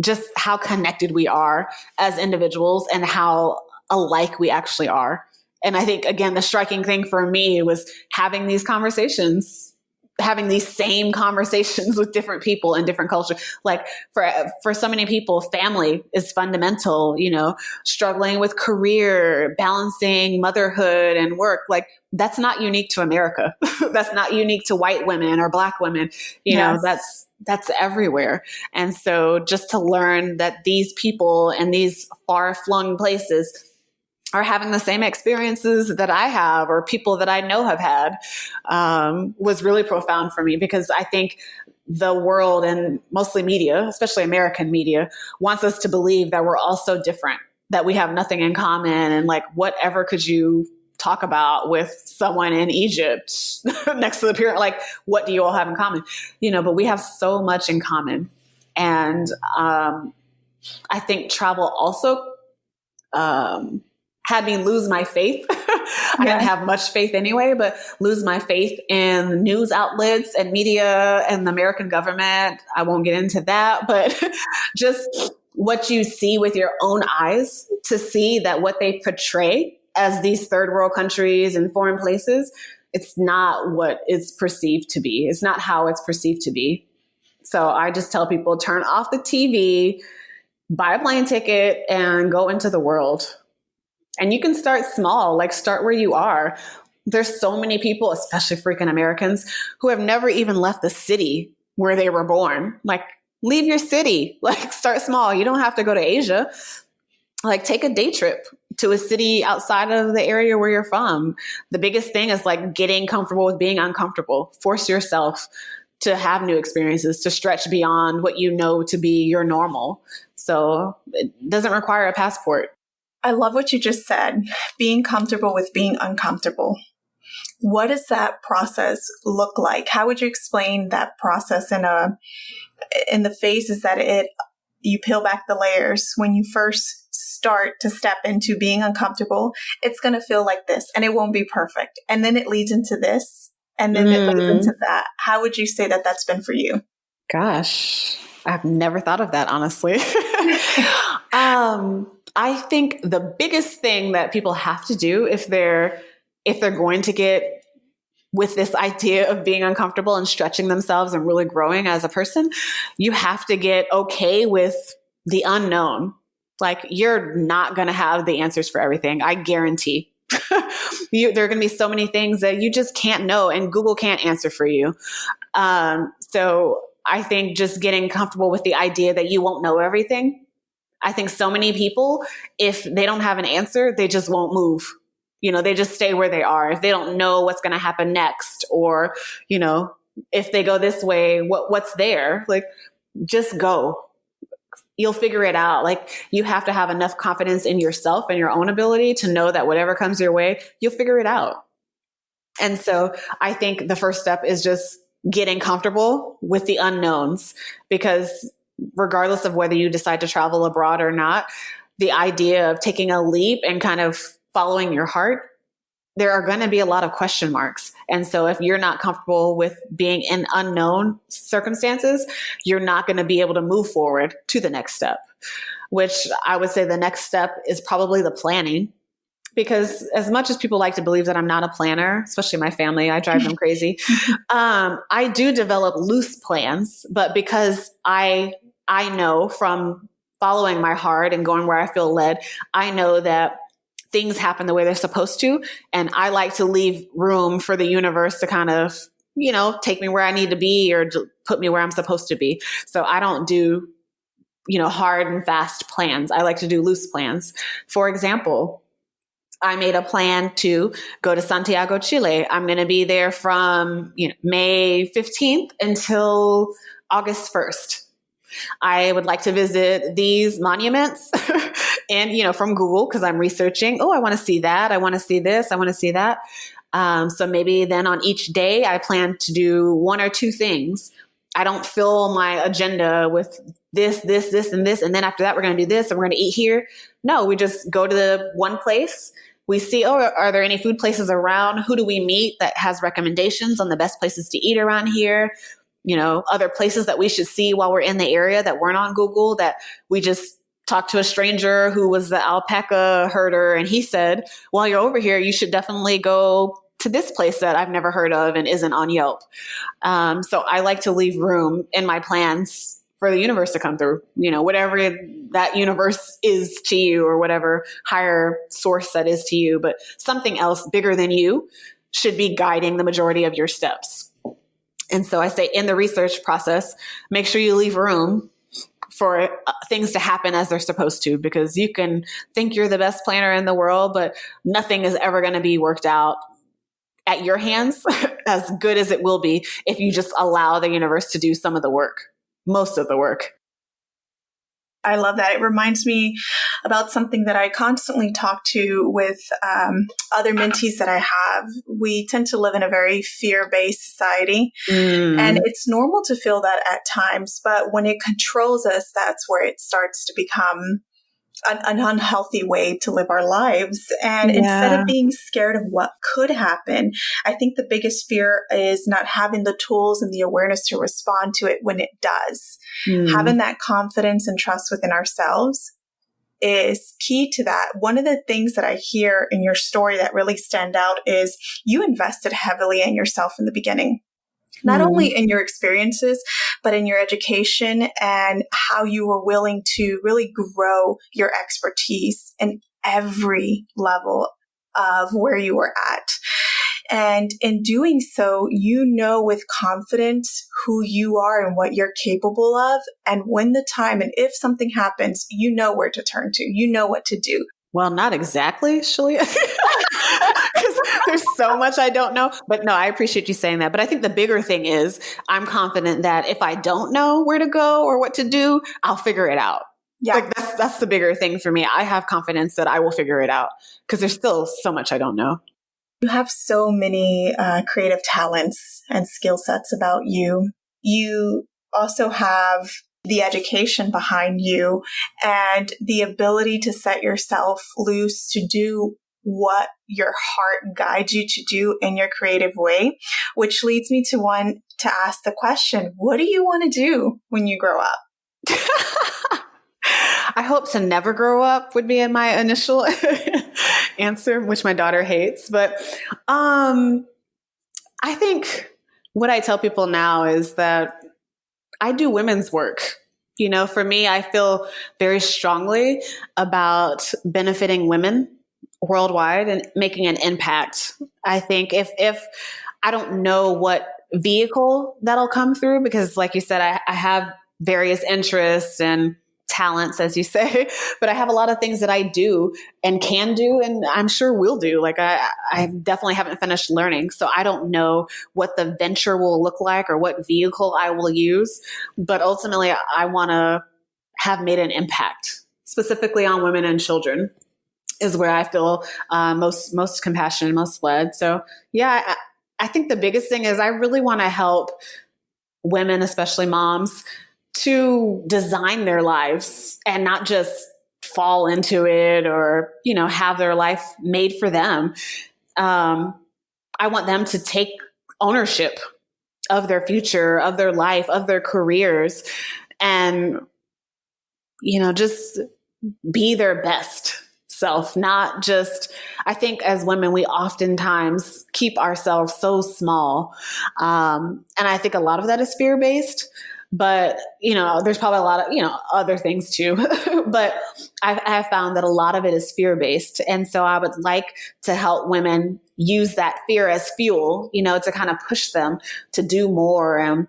just how connected we are as individuals and how alike we actually are. And I think, again, the striking thing for me was having these same conversations with different people in different cultures. Like for so many people, family is fundamental, struggling with career, balancing motherhood and work. Like that's not unique to America. That's not unique to white women or Black women. That's everywhere. And so just to learn that these people in these far-flung places are having the same experiences that I have or people that I know have had was really profound for me, because I think the world, and mostly media, especially American media, wants us to believe that we're all so different, that we have nothing in common. And like, whatever could you talk about with someone in Egypt next to the pyramid? Like, what do you all have in common? But we have so much in common. And I think travel also had me lose my faith. I didn't have much faith anyway, but lose my faith in news outlets and media and the American government. I won't get into that, but just what you see with your own eyes, to see that what they portray as these third world countries and foreign places, it's not what it's perceived to be. It's not how it's perceived to be. So I just tell people, turn off the TV, buy a plane ticket, and go into the world. And you can start small, like start where you are. There's so many people, especially freaking Americans, who have never even left the city where they were born. Like, leave your city, like start small. You don't have to go to Asia. Like, take a day trip to a city outside of the area where you're from. The biggest thing is like getting comfortable with being uncomfortable. Force yourself to have new experiences, to stretch beyond what you know to be your normal. So it doesn't require a passport. I love what you just said, being comfortable with being uncomfortable. What does that process look like? How would you explain that process in the phases that you peel back the layers? When you first start to step into being uncomfortable, it's going to feel like this and it won't be perfect. And then it leads into this and then it leads into that. How would you say that that's been for you? Gosh, I've never thought of that, honestly. I think the biggest thing that people have to do if they're going to get with this idea of being uncomfortable and stretching themselves and really growing as a person, you have to get okay with the unknown. Like, you're not going to have the answers for everything. I guarantee. There are going to be so many things that you just can't know, and Google can't answer for you. So I think just getting comfortable with the idea that you won't know everything. I think so many people, if they don't have an answer, they just won't move. They just stay where they are. If they don't know what's going to happen next, or, if they go this way, what's there? Like, just go. You'll figure it out. Like, you have to have enough confidence in yourself and your own ability to know that whatever comes your way, you'll figure it out. And so I think the first step is just getting comfortable with the unknowns, because regardless of whether you decide to travel abroad or not, the idea of taking a leap and kind of following your heart, there are going to be a lot of question marks. And so if you're not comfortable with being in unknown circumstances, you're not going to be able to move forward to the next step, which I would say the next step is probably the planning. Because as much as people like to believe that I'm not a planner, especially my family, I drive them crazy. I do develop loose plans, but because I know from following my heart and going where I feel led, I know that things happen the way they're supposed to. And I like to leave room for the universe to kind of, take me where I need to be or put me where I'm supposed to be. So I don't do, hard and fast plans. I like to do loose plans. For example, I made a plan to go to Santiago, Chile. I'm going to be there from May 15th until August 1st. I would like to visit these monuments and, from Google, because I'm researching, I want to see that. I want to see this. I want to see that. So maybe then on each day, I plan to do one or two things. I don't fill my agenda with this, and this. And then after that, we're going to do this and we're going to eat here. No, we just go to the one place, we see, oh, are there any food places around? Who do we meet that has recommendations on the best places to eat around here? Other places that we should see while we're in the area that weren't on Google, that we just talked to a stranger who was the alpaca herder. And he said, while you're over here, you should definitely go to this place that I've never heard of and isn't on Yelp. So I like to leave room in my plans for the universe to come through, whatever that universe is to you, or whatever higher source that is to you, but something else bigger than you should be guiding the majority of your steps. And so I say, in the research process, make sure you leave room for things to happen as they're supposed to, because you can think you're the best planner in the world, but nothing is ever going to be worked out at your hands as good as it will be if you just allow the universe to do some of the work, most of the work. I love that. It reminds me about something that I constantly talk to with other mentees that I have. We tend to live in a very fear-based society, and it's normal to feel that at times. But when it controls us, that's where it starts to become an unhealthy way to live our lives. And instead of being scared of what could happen, I think the biggest fear is not having the tools and the awareness to respond to it when it does. Having that confidence and trust within ourselves is key to that. One of the things that I hear in your story that really stand out is you invested heavily in yourself in the beginning. Not only in your experiences, but in your education and how you were willing to really grow your expertise in every level of where you were at. And in doing so, with confidence who you are and what you're capable of. And when the time and if something happens, you know where to turn to, you know what to do. Well, not exactly, Shalia, because there's so much I don't know. But no, I appreciate you saying that. But I think the bigger thing is I'm confident that if I don't know where to go or what to do, I'll figure it out. Yeah. Like that's the bigger thing for me. I have confidence that I will figure it out because there's still so much I don't know. You have so many creative talents and skill sets about you. You also have the education behind you and the ability to set yourself loose to do what your heart guides you to do in your creative way, which leads me to ask the question, what do you want to do when you grow up? I hope to never grow up would be in my initial answer, which my daughter hates. But I think what I tell people now is that I do women's work. For me, I feel very strongly about benefiting women worldwide and making an impact. I think if I don't know what vehicle that'll come through, because like you said, I have various interests and talents, as you say, but I have a lot of things that I do and can do, and I'm sure will do. Like I definitely haven't finished learning, so I don't know what the venture will look like or what vehicle I will use. But ultimately, I want to have made an impact, specifically on women and children, is where I feel most compassionate, most led. So yeah, I think the biggest thing is I really want to help women, especially moms, to design their lives and not just fall into it or, have their life made for them. I want them to take ownership of their future, of their life, of their careers, and, just be their best self, not just, I think as women, we oftentimes keep ourselves so small. And I think a lot of that is fear-based. But, there's probably a lot of, other things too. But I have found that a lot of it is fear-based. And so I would like to help women use that fear as fuel, to kind of push them to do more and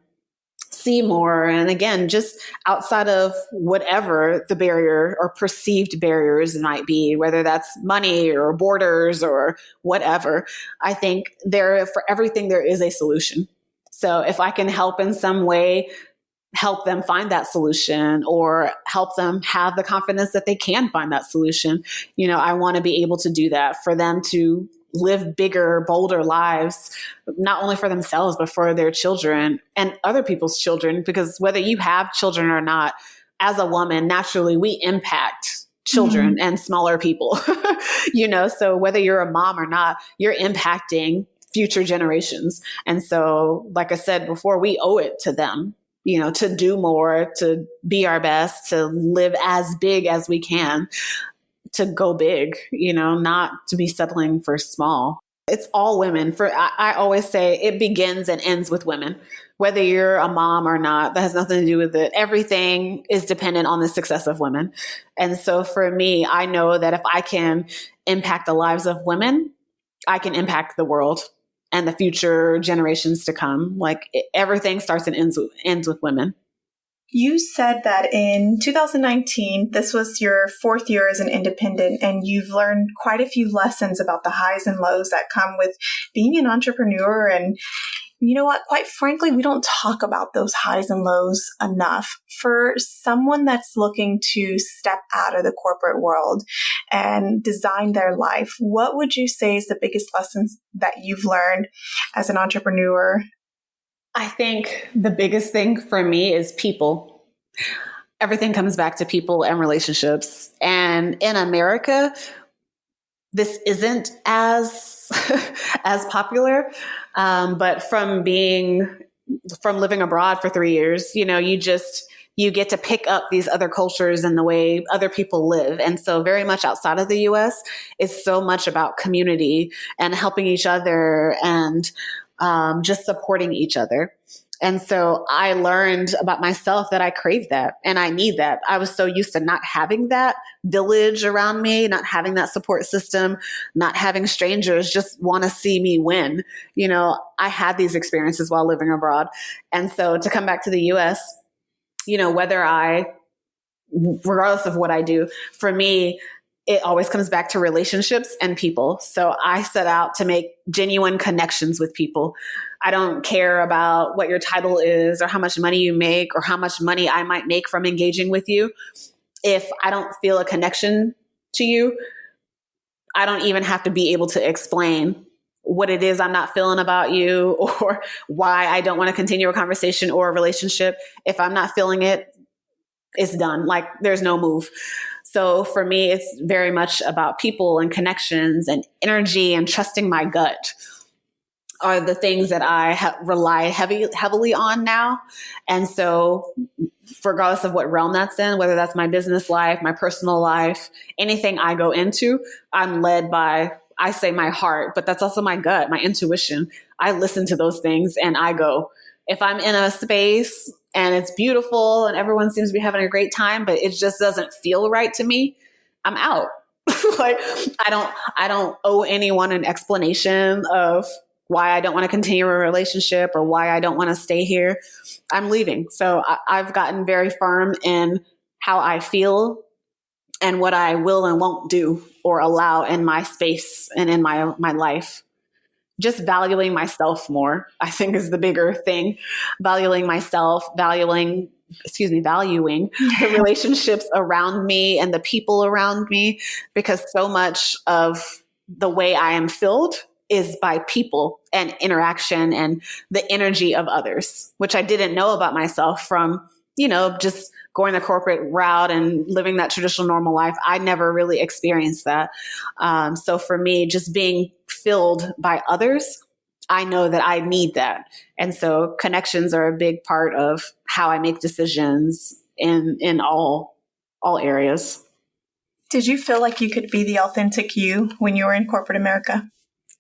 see more. And again, just outside of whatever the barrier or perceived barriers might be, whether that's money or borders or whatever, I think for everything, there is a solution. So if I can help in some way, help them find that solution or help them have the confidence that they can find that solution. I want to be able to do that for them to live bigger, bolder lives, not only for themselves, but for their children and other people's children. Because whether you have children or not, as a woman, naturally we impact children and smaller people, so whether you're a mom or not, you're impacting future generations. And so, like I said before, we owe it to them, to do more, to be our best, to live as big as we can, to go big, not to be settling for small. It's all women. I always say it begins and ends with women. Whether you're a mom or not, that has nothing to do with it. Everything is dependent on the success of women. And so for me, I know that if I can impact the lives of women, I can impact the world and the future generations to come. Like everything starts and ends with women. You said that in 2019, this was your 4th year as an independent, and you've learned quite a few lessons about the highs and lows that come with being an entrepreneur. And you know what? Quite frankly, we don't talk about those highs and lows enough. For someone that's looking to step out of the corporate world and design their life, what would you say is the biggest lessons that you've learned as an entrepreneur? I think the biggest thing for me is people. Everything comes back to people and relationships. And in America, this isn't as as popular. But from living abroad for 3 years, you get to pick up these other cultures and the way other people live. And so very much outside of the US, it's so much about community and helping each other and just supporting each other. And so I learned about myself that I crave that and I need that. I was so used to not having that village around me, not having that support system, not having strangers just want to see me win. I had these experiences while living abroad. And so to come back to the US, regardless of what I do, for me, it always comes back to relationships and people. So I set out to make genuine connections with people. I don't care about what your title is or how much money you make or how much money I might make from engaging with you. If I don't feel a connection to you, I don't even have to be able to explain what it is I'm not feeling about you or why I don't want to continue a conversation or a relationship. If I'm not feeling it, it's done. Like there's no move. So for me, it's very much about people and connections and energy and trusting my gut are the things that I rely heavily on now. And so regardless of what realm that's in, whether that's my business life, my personal life, anything I go into, I'm led by, I say my heart, but that's also my gut, my intuition. I listen to those things and I go. If I'm in a space and it's beautiful and everyone seems to be having a great time, but it just doesn't feel right to me, I'm out. Like I don't owe anyone an explanation of why I don't want to continue a relationship or why I don't want to stay here. I'm leaving. So I've gotten very firm in how I feel and what I will and won't do or allow in my space and in my life. Just valuing myself more, I think, is the bigger thing. Valuing myself, valuing the relationships around me and the people around me, because so much of the way I am filled is by people and interaction and the energy of others, which I didn't know about myself from, just going the corporate route and living that traditional normal life. I never really experienced that. So for me, just being filled by others, I know that I need that. And so connections are a big part of how I make decisions in all areas. Did you feel like you could be the authentic you when you were in corporate America?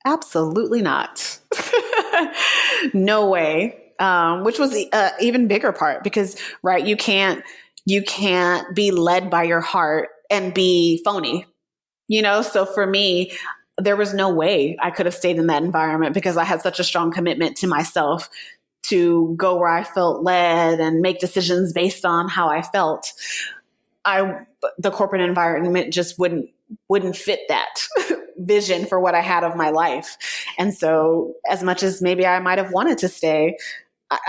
Absolutely not. No way. Which was an even bigger part because, right, you can't be led by your heart and be phony, So for me, there was no way I could have stayed in that environment because I had such a strong commitment to myself to go where I felt led and make decisions based on how I felt. The corporate environment just wouldn't fit that vision for what I had of my life. And so as much as maybe I might have wanted to stay,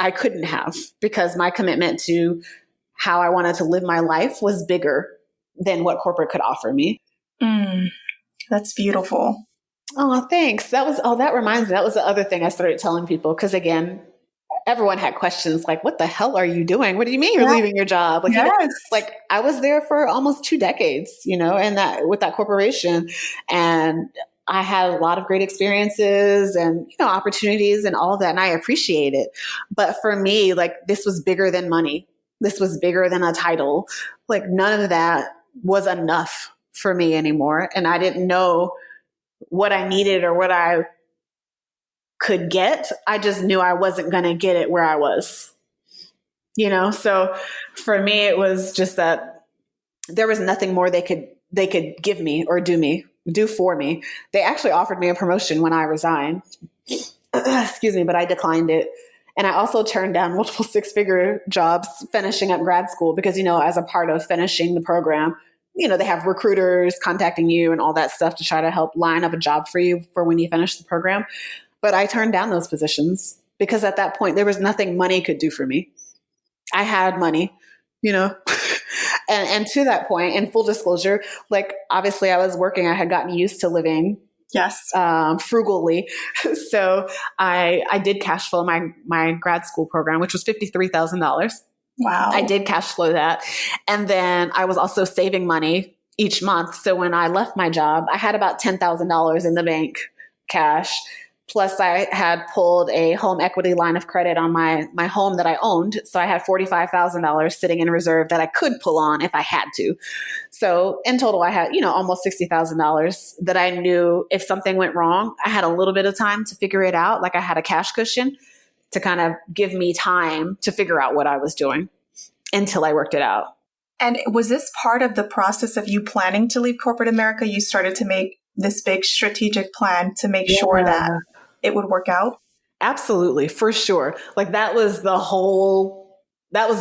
I couldn't have, because my commitment to how I wanted to live my life was bigger than what corporate could offer me. That's beautiful. Oh, thanks. That reminds me. That was the other thing I started telling people. Because again, everyone had questions like, what the hell are you doing? What do you mean you're leaving your job? Like, yes. like I was there for almost 2 decades, and that with that corporation, and I had a lot of great experiences and, opportunities and all of that. And I appreciate it. But for me, like, this was bigger than money. This was bigger than a title. Like, none of that was enough for me anymore. And I didn't know what I needed or what I could get. I just knew I wasn't going to get it where I was, So for me, it was just that there was nothing more they could give me or do for me. They actually offered me a promotion when I resigned, excuse me, but I declined it. And I also turned down multiple 6-figure jobs finishing up grad school because, as a part of finishing the program, they have recruiters contacting you and all that stuff to try to help line up a job for you for when you finish the program. But I turned down those positions because at that point, there was nothing money could do for me. I had money, and to that point, in full disclosure, like, obviously I was working, I had gotten used to living frugally. So I did cash flow my grad school program, which was $53,000. Wow. I did cash flow that. And then I was also saving money each month. So when I left my job, I had about $10,000 in the bank cash. Plus I had pulled a home equity line of credit on my home that I owned. So I had $45,000 sitting in reserve that I could pull on if I had to. So in total, I had, almost $60,000 that I knew if something went wrong, I had a little bit of time to figure it out. Like, I had a cash cushion to kind of give me time to figure out what I was doing until I worked it out. And was this part of the process of you planning to leave corporate America? You started to make this big strategic plan to make sure that it would work out? Absolutely, for sure. Like, that was the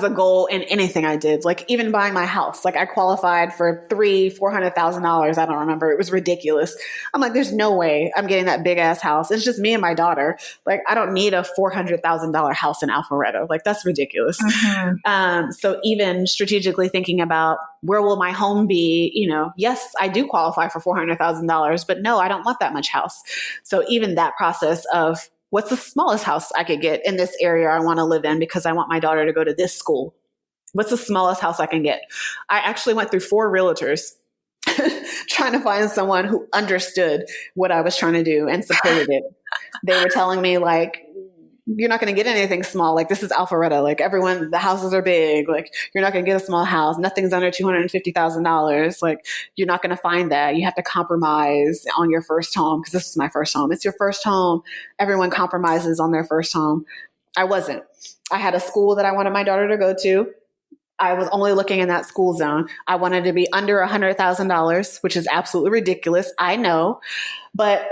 goal in anything I did. Like, even buying my house, like, I qualified for $400,000. I don't remember. It was ridiculous. I'm like, there's no way I'm getting that big ass house. It's just me and my daughter. Like, I don't need a $400,000 house in Alpharetta. Like, that's ridiculous. Mm-hmm. So even strategically thinking about where will my home be, yes, I do qualify for $400,000, but no, I don't want that much house. So even that process of, what's the smallest house I could get in this area I want to live in because I want my daughter to go to this school? What's the smallest house I can get? I actually went through 4 realtors trying to find someone who understood what I was trying to do and supported it. They were telling me, like, you're not going to get anything small. Like, this is Alpharetta. Like, the houses are big. Like, you're not going to get a small house. Nothing's under $250,000. Like, you're not going to find that. You have to compromise on your first home, because this is my first home. It's your first home. Everyone compromises on their first home. I wasn't. I had a school that I wanted my daughter to go to. I was only looking in that school zone. I wanted to be under $100,000, which is absolutely ridiculous. I know, but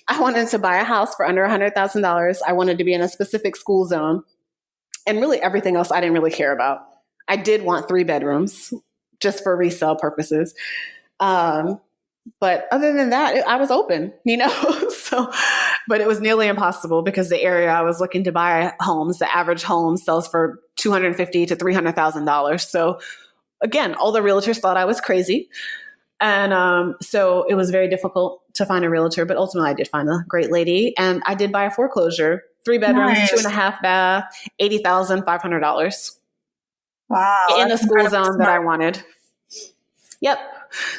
I wanted to buy a house for under $100,000. I wanted to be in a specific school zone, and really everything else I didn't really care about. I did want 3 bedrooms just for resale purposes. But other than that, I was open, so, but it was nearly impossible because the area I was looking to buy homes, the average home sells for $250,000 to $300,000. So again, all the realtors thought I was crazy. And so it was very difficult to find a realtor, but ultimately I did find a great lady, and I did buy a foreclosure, 3 bedrooms, nice. 2.5 bath, $80,500. Wow. In the school zone that I wanted. Yep.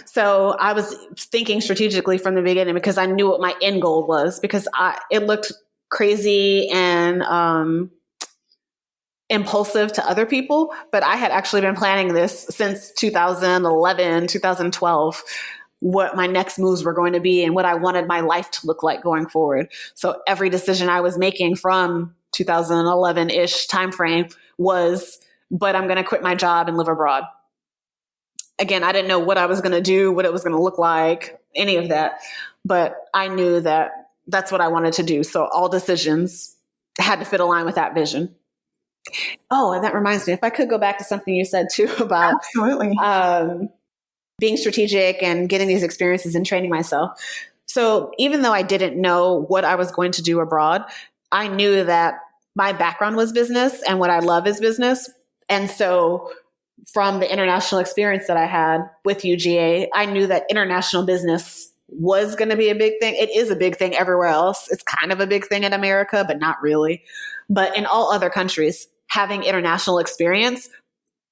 So I was thinking strategically from the beginning because I knew what my end goal was, because it looked crazy and impulsive to other people, but I had actually been planning this since 2011, 2012, what my next moves were going to be and what I wanted my life to look like going forward. So every decision I was making from 2011-ish timeframe was, but I'm going to quit my job and live abroad. Again, I didn't know what I was going to do, what it was going to look like, any of that, but I knew that that's what I wanted to do. So all decisions had to fit align with that vision. Oh, and that reminds me, if I could go back to something you said too about absolutely being strategic and getting these experiences and training myself. So even though I didn't know what I was going to do abroad, I knew that my background was business and what I love is business. And so from the international experience that I had with UGA, I knew that international business was going to be a big thing. It is a big thing everywhere else. It's kind of a big thing in America, but not really. But in all other countries, having international experience,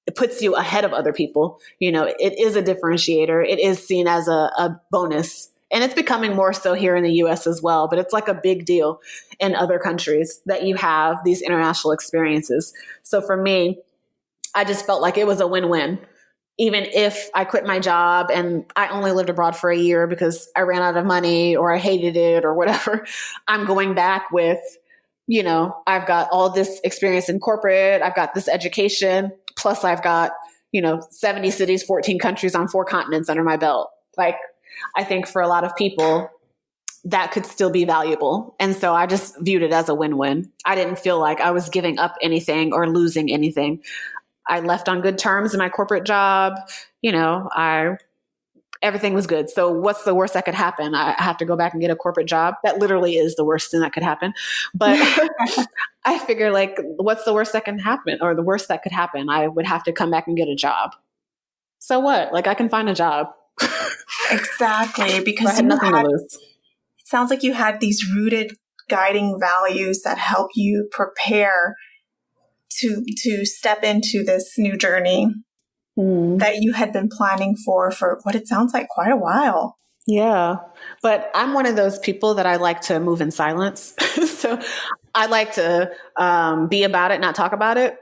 it puts you ahead of other people. It is a differentiator. It is seen as a bonus. And it's becoming more so here in the US as well, but it's like a big deal in other countries that you have these international experiences. So for me, I just felt like it was a win-win. Even if I quit my job and I only lived abroad for a year because I ran out of money or I hated it or whatever, I'm going back with, I've got all this experience in corporate, I've got this education, plus I've got, 70 cities, 14 countries on 4 continents under my belt. Like, I think for a lot of people, that could still be valuable. And so I just viewed it as a win-win. I didn't feel like I was giving up anything or losing anything. I left on good terms in my corporate job. Everything was good. So what's the worst that could happen? I have to go back and get a corporate job. That literally is the worst thing that could happen. But I figure, like, what's the worst that can happen, or the worst that could happen? I would have to come back and get a job. So what? Like, I can find a job. Exactly. Because I had nothing to lose. It sounds like you had these rooted guiding values that help you prepare to step into this new journey that you had been planning for what it sounds like quite a while. Yeah. But I'm one of those people that I like to move in silence. So I like to be about it, not talk about it.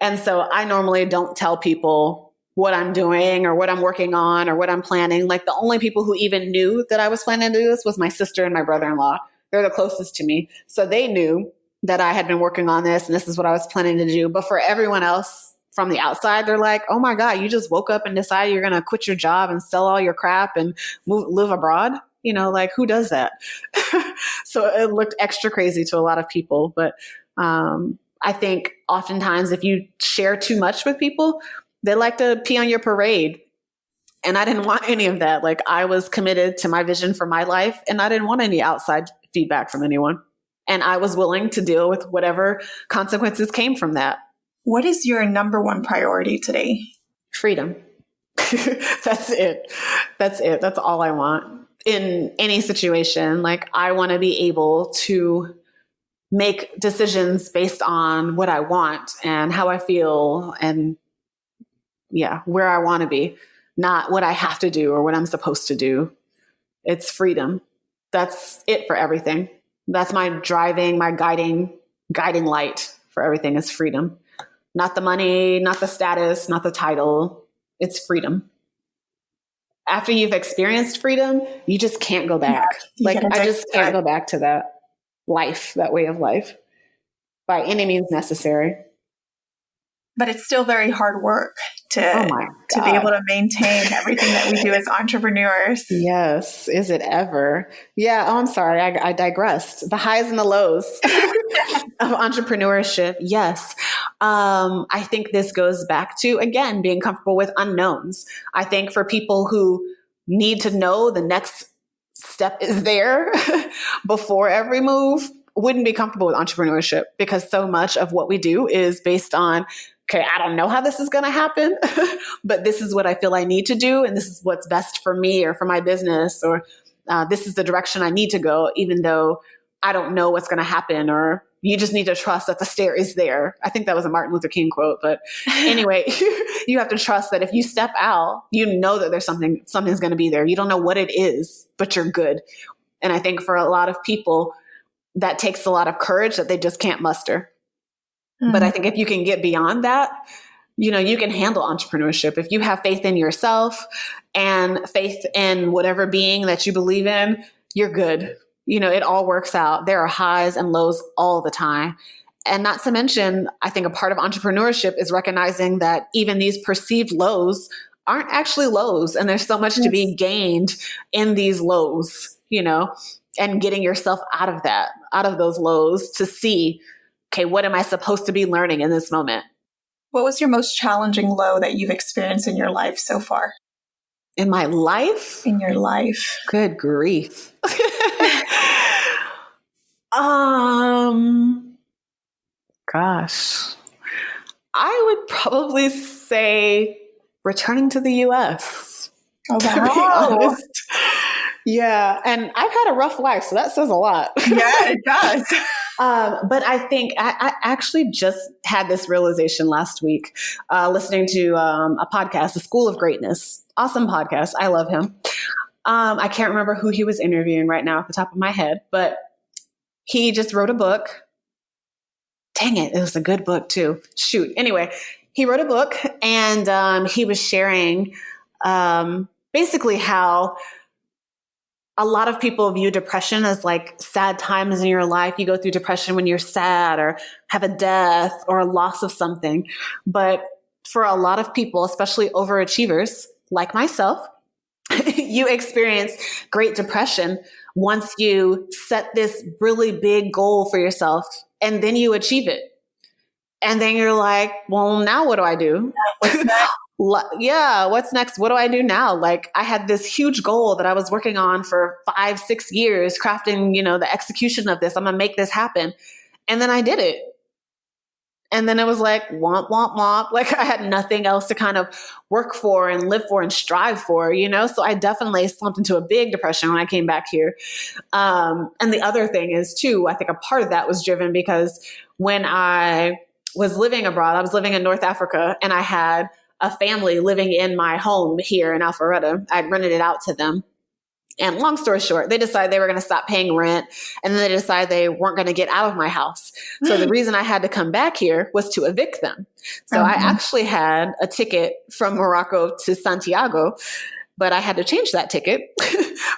And so I normally don't tell people what I'm doing or what I'm working on or what I'm planning. Like, the only people who even knew that I was planning to do this was my sister and my brother-in-law. They're the closest to me. So they knew that I had been working on this and this is what I was planning to do. But for everyone else from the outside, they're like, oh my God, you just woke up and decided you're going to quit your job and sell all your crap and live abroad. Like, who does that? So it looked extra crazy to a lot of people. But I think oftentimes if you share too much with people, they like to pee on your parade. And I didn't want any of that. Like, I was committed to my vision for my life, and I didn't want any outside feedback from anyone. And I was willing to deal with whatever consequences came from that. What is your number one priority today? Freedom. That's it. That's all I want in any situation. Like, I want to be able to make decisions based on what I want and how I feel and where I want to be, not what I have to do or what I'm supposed to do. It's freedom. That's it for everything. That's my driving, my guiding light for everything is freedom. Not the money, not the status, not the title. It's freedom. After you've experienced freedom, you just can't go back. I just can't go back to that life, that way of life, by any means necessary. But it's still very hard work to be able to maintain everything that we do as entrepreneurs. Yes. Is it ever? Yeah. Oh, I'm sorry. I digressed. The highs and the lows of entrepreneurship. Yes. I think this goes back to, again, being comfortable with unknowns. I think for people who need to know the next step is there before every move, wouldn't be comfortable with entrepreneurship, because so much of what we do is based on, okay, I don't know how this is going to happen, but this is what I feel I need to do. And this is what's best for me or for my business, or this is the direction I need to go, even though I don't know what's going to happen, or you just need to trust that the stair is there. I think that was a Martin Luther King quote, but anyway, you have to trust that if you step out, you know that there's something's going to be there. You don't know what it is, but you're good. And I think for a lot of people, that takes a lot of courage that they just can't muster. But I think if you can get beyond that, you can handle entrepreneurship. If you have faith in yourself and faith in whatever being that you believe in, you're good. It all works out. There are highs and lows all the time. And not to mention, I think a part of entrepreneurship is recognizing that even these perceived lows aren't actually lows. And there's so much to be gained in these lows, and getting yourself out of those lows to see, okay, what am I supposed to be learning in this moment? What was your most challenging low that you've experienced in your life so far? In my life? In your life. Good grief. Gosh. I would probably say returning to the US. Oh, to be honest. Yeah. And I've had a rough life, so that says a lot. Yeah, it does. But I think I actually just had this realization last week, listening to a podcast, The School of Greatness. Awesome podcast. I love him. I can't remember who he was interviewing right now off the top of my head, but he just wrote a book. Dang it. It was a good book too. Shoot. Anyway, he wrote a book and he was sharing basically how a lot of people view depression as like sad times in your life. You go through depression when you're sad or have a death or a loss of something. But for a lot of people, especially overachievers like myself, you experience Great Depression once you set this really big goal for yourself and then you achieve it. And then you're like, well, now what do I do? What's next? Yeah, what's next? What do I do now? Like I had this huge goal that I was working on for 5-6 years, crafting, the execution of this. I'm going to make this happen. And then I did it. And then it was like, womp, womp, womp. Like I had nothing else to kind of work for and live for and strive for, So I definitely slumped into a big depression when I came back here. And the other thing is too, I think a part of that was driven because when I was living abroad, I was living in North Africa and I had a family living in my home here in Alpharetta. I'd rented it out to them. And long story short, they decided they were going to stop paying rent. And then they decided they weren't going to get out of my house. So the reason I had to come back here was to evict them. So I actually had a ticket from Morocco to Santiago, but I had to change that ticket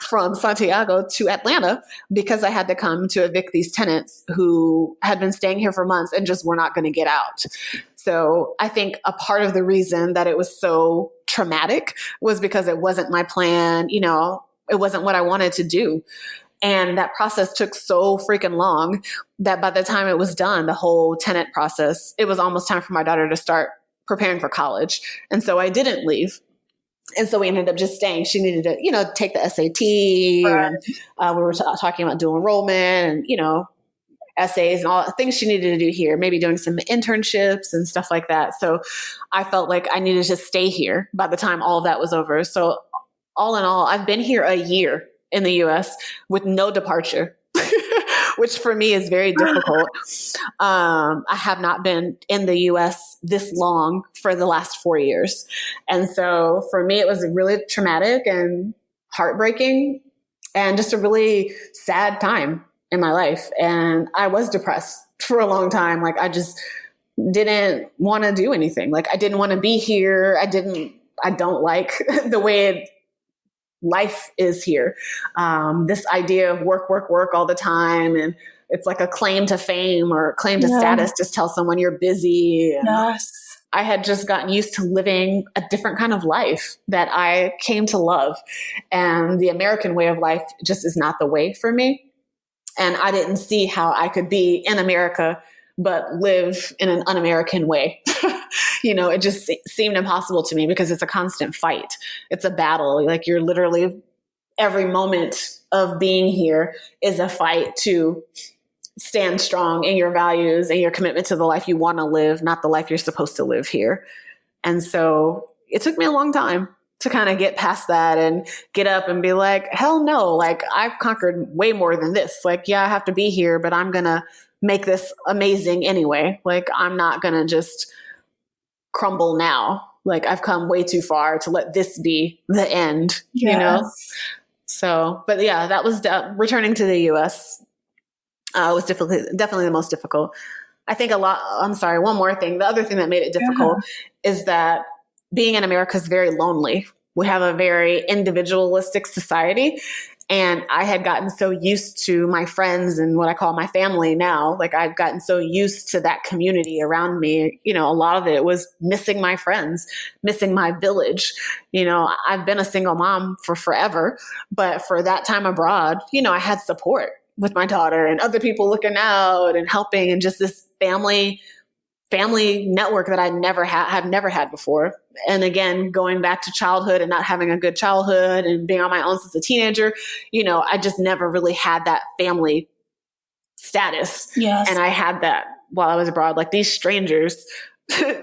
from Santiago to Atlanta because I had to come to evict these tenants who had been staying here for months and just were not going to get out. So I think a part of the reason that it was so traumatic was because it wasn't my plan, it wasn't what I wanted to do. And that process took so freaking long that by the time it was done, the whole tenant process, it was almost time for my daughter to start preparing for college. And so I didn't leave. And so we ended up just staying. She needed to, take the SAT. Right. And we were talking about dual enrollment and, essays and all the things she needed to do here, maybe doing some internships and stuff like that. So I felt like I needed to stay here by the time all of that was over. So all in all, I've been here a year in the US with no departure, which for me is very difficult. I have not been in the US this long for the last 4 years. And so for me, it was really traumatic and heartbreaking and just a really sad time in my life. And I was depressed for a long time. Like I just didn't want to do anything. Like I didn't want to be here. I don't like the way life is here. This idea of work all the time. And it's like a claim to fame or claim to status. Just tell someone you're busy. And Yes. I had just gotten used to living a different kind of life that I came to love. And the American way of life just is not the way for me. And I didn't see how I could be in America, but live in an un-American way. It just seemed impossible to me because it's a constant fight. It's a battle. Like you're literally every moment of being here is a fight to stand strong in your values and your commitment to the life you want to live, not the life you're supposed to live here. And so it took me a long time to kind of get past that and get up and be like, hell no, like I've conquered way more than this. Like, yeah, I have to be here, but I'm going to make this amazing anyway. Like, I'm not going to just crumble now. Like I've come way too far to let this be the end, So, but yeah, that was returning to the US was definitely the most difficult. I think one more thing. The other thing that made it difficult is that being in America is very lonely. We have a very individualistic society. And I had gotten so used to my friends and what I call my family now. Like I've gotten so used to that community around me. A lot of it was missing my friends, missing my village. I've been a single mom for forever, but for that time abroad, I had support with my daughter and other people looking out and helping and just this family network that I have never had before. And again, going back to childhood and not having a good childhood and being on my own since a teenager, I just never really had that family status. Yes. And I had that while I was abroad. Like these strangers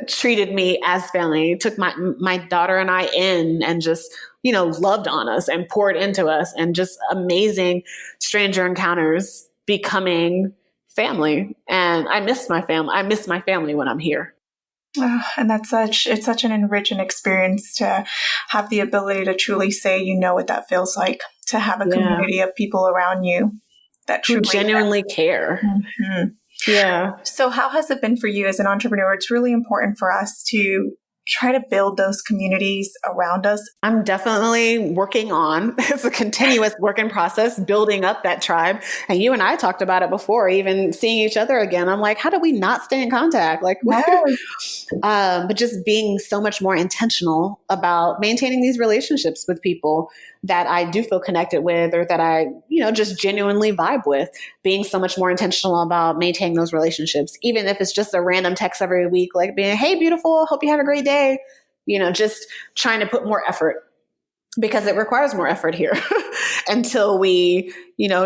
treated me as family, took my daughter and I in and just, loved on us and poured into us and just amazing stranger encounters becoming family, and I miss my family. I miss my family when I'm here. Oh, and it's such an enriching experience to have the ability to truly say, what that feels like, to have a community of people around you that Who truly genuinely care. Mm-hmm. Yeah. So how has it been for you as an entrepreneur? It's really important for us to try to build those communities around us. I'm definitely working on, it's a continuous working process, building up that tribe. And you and I talked about it before, even seeing each other again. I'm like, how do we not stay in contact? Like, but just being so much more intentional about maintaining these relationships with people that I do feel connected with, or that I, just genuinely vibe with, being so much more intentional about maintaining those relationships, even if it's just a random text every week, like being, hey, beautiful, hope you have a great day, just trying to put more effort, because it requires more effort here until we,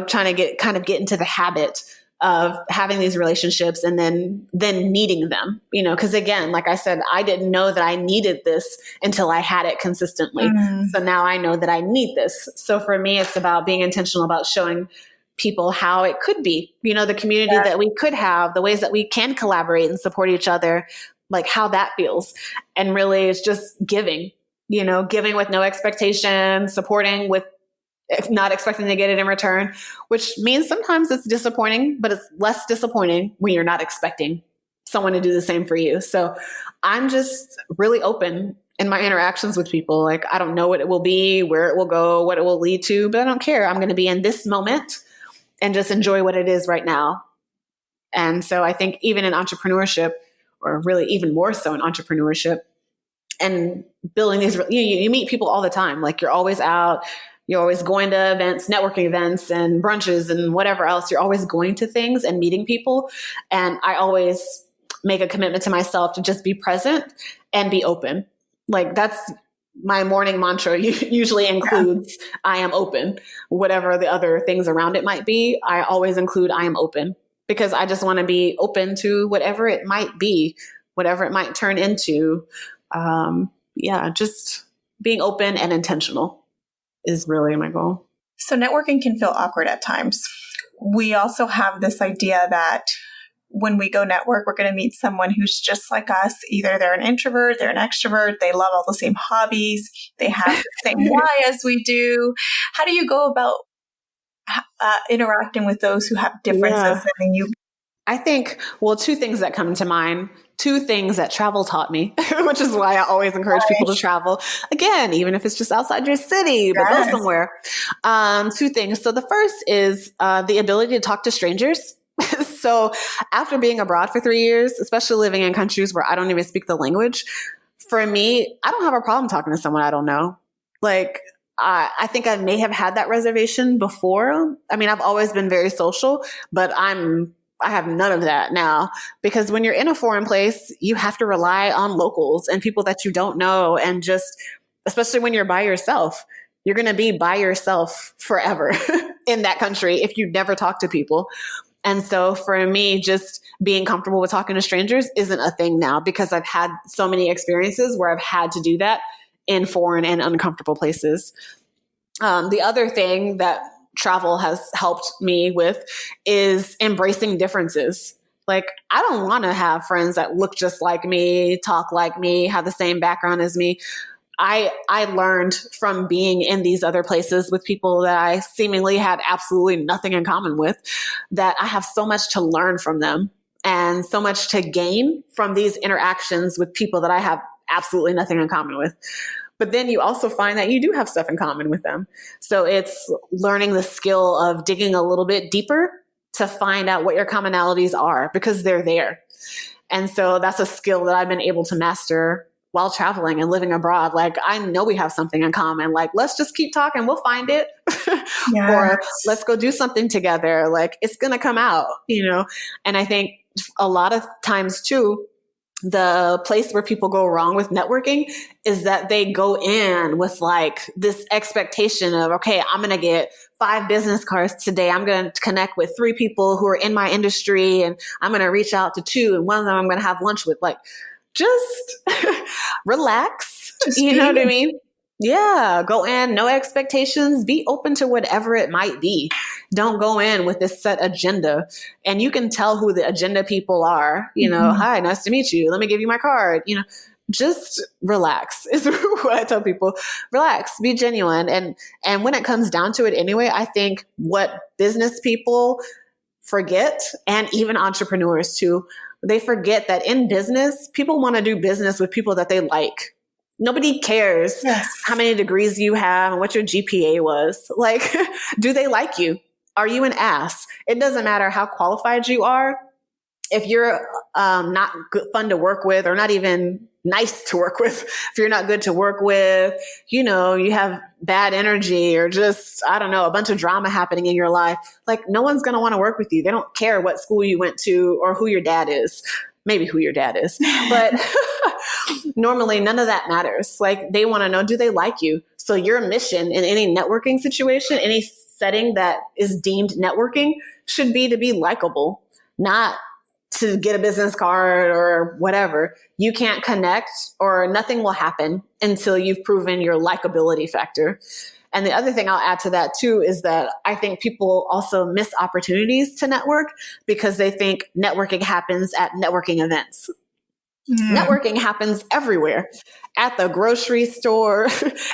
trying to get into the habit of having these relationships and then needing them, because again, like I said, I didn't know that I needed this until I had it consistently. So now I know that I need this. So for me, it's about being intentional about showing people how it could be, the community that we could have, the ways that we can collaborate and support each other, like how that feels. And really it's just giving with no expectation, supporting with not expecting to get it in return, which means sometimes it's disappointing, but it's less disappointing when you're not expecting someone to do the same for you. So I'm just really open in my interactions with people. Like, I don't know what it will be, where it will go, what it will lead to, but I don't care. I'm going to be in this moment and just enjoy what it is right now. And so I think even in entrepreneurship, or really even more so in entrepreneurship, and building these, you meet people all the time. Like, you're always out, you're always going to events, networking events and brunches and whatever else. You're always going to things and meeting people. And I always make a commitment to myself to just be present and be open. Like, that's my morning mantra. Usually includes, I am open. Whatever the other things around it might be, I always include I am open, because I just want to be open to whatever it might be, whatever it might turn into. Just being open and intentional is really my goal. So networking can feel awkward at times. We also have this idea that when we go network, we're going to meet someone who's just like us. Either they're an introvert, they're an extrovert, they love all the same hobbies, they have the same why as we do. How do you go about interacting with those who have differences than you? I think, two things that come to mind. Two things that travel taught me, which is why I always encourage people to travel. Again, even if it's just outside your city, but go somewhere. Two things. So the first is the ability to talk to strangers. So after being abroad for 3 years, especially living in countries where I don't even speak the language, for me, I don't have a problem talking to someone I don't know. Like, I think I may have had that reservation before. I mean, I've always been very social, but I have none of that now, because when you're in a foreign place, you have to rely on locals and people that you don't know. And just, especially when you're by yourself, you're going to be by yourself forever in that country if you never talk to people. And so for me, just being comfortable with talking to strangers isn't a thing now, because I've had so many experiences where I've had to do that in foreign and uncomfortable places. The other thing that travel has helped me with is embracing differences. Like, I don't want to have friends that look just like me, talk like me, have the same background as me. I learned from being in these other places with people that I seemingly had absolutely nothing in common with, that I have so much to learn from them and so much to gain from these interactions with people that I have absolutely nothing in common with. But then you also find that you do have stuff in common with them. So it's learning the skill of digging a little bit deeper to find out what your commonalities are, because they're there. And so that's a skill that I've been able to master while traveling and living abroad. Like, I know we have something in common. Like, let's just keep talking. We'll find it. Or let's go do something together. Like, it's going to come out, And I think a lot of times too, the place where people go wrong with networking is that they go in with like this expectation of, okay, I'm going to get 5 business cards today. I'm going to connect with 3 people who are in my industry, and I'm going to reach out to 2, and one of them I'm going to have lunch with. Like, just relax. Just know what I mean? Yeah, go in, no expectations, be open to whatever it might be. Don't go in with this set agenda. And you can tell who the agenda people are. Hi, nice to meet you. Let me give you my card. Just relax is what I tell people. Relax, be genuine. And when it comes down to it anyway, I think what business people forget, and even entrepreneurs too, they forget that in business, people want to do business with people that they like. Nobody cares how many degrees you have and what your GPA was. Like, do they like you? Are you an ass? It doesn't matter how qualified you are. If you're not good, fun to work with, or not even nice to work with, if you're not good to work with, you have bad energy, or just, I don't know, a bunch of drama happening in your life, like no one's going to want to work with you. They don't care what school you went to or who your dad is. Maybe who your dad is, but normally none of that matters. Like, they want to know, do they like you? So your mission in any networking situation, any setting that is deemed networking, should be to be likable, not to get a business card or whatever. You can't connect, or nothing will happen until you've proven your likability factor. And the other thing I'll add to that too is that I think people also miss opportunities to network because they think networking happens at networking events. Networking happens everywhere, at the grocery store,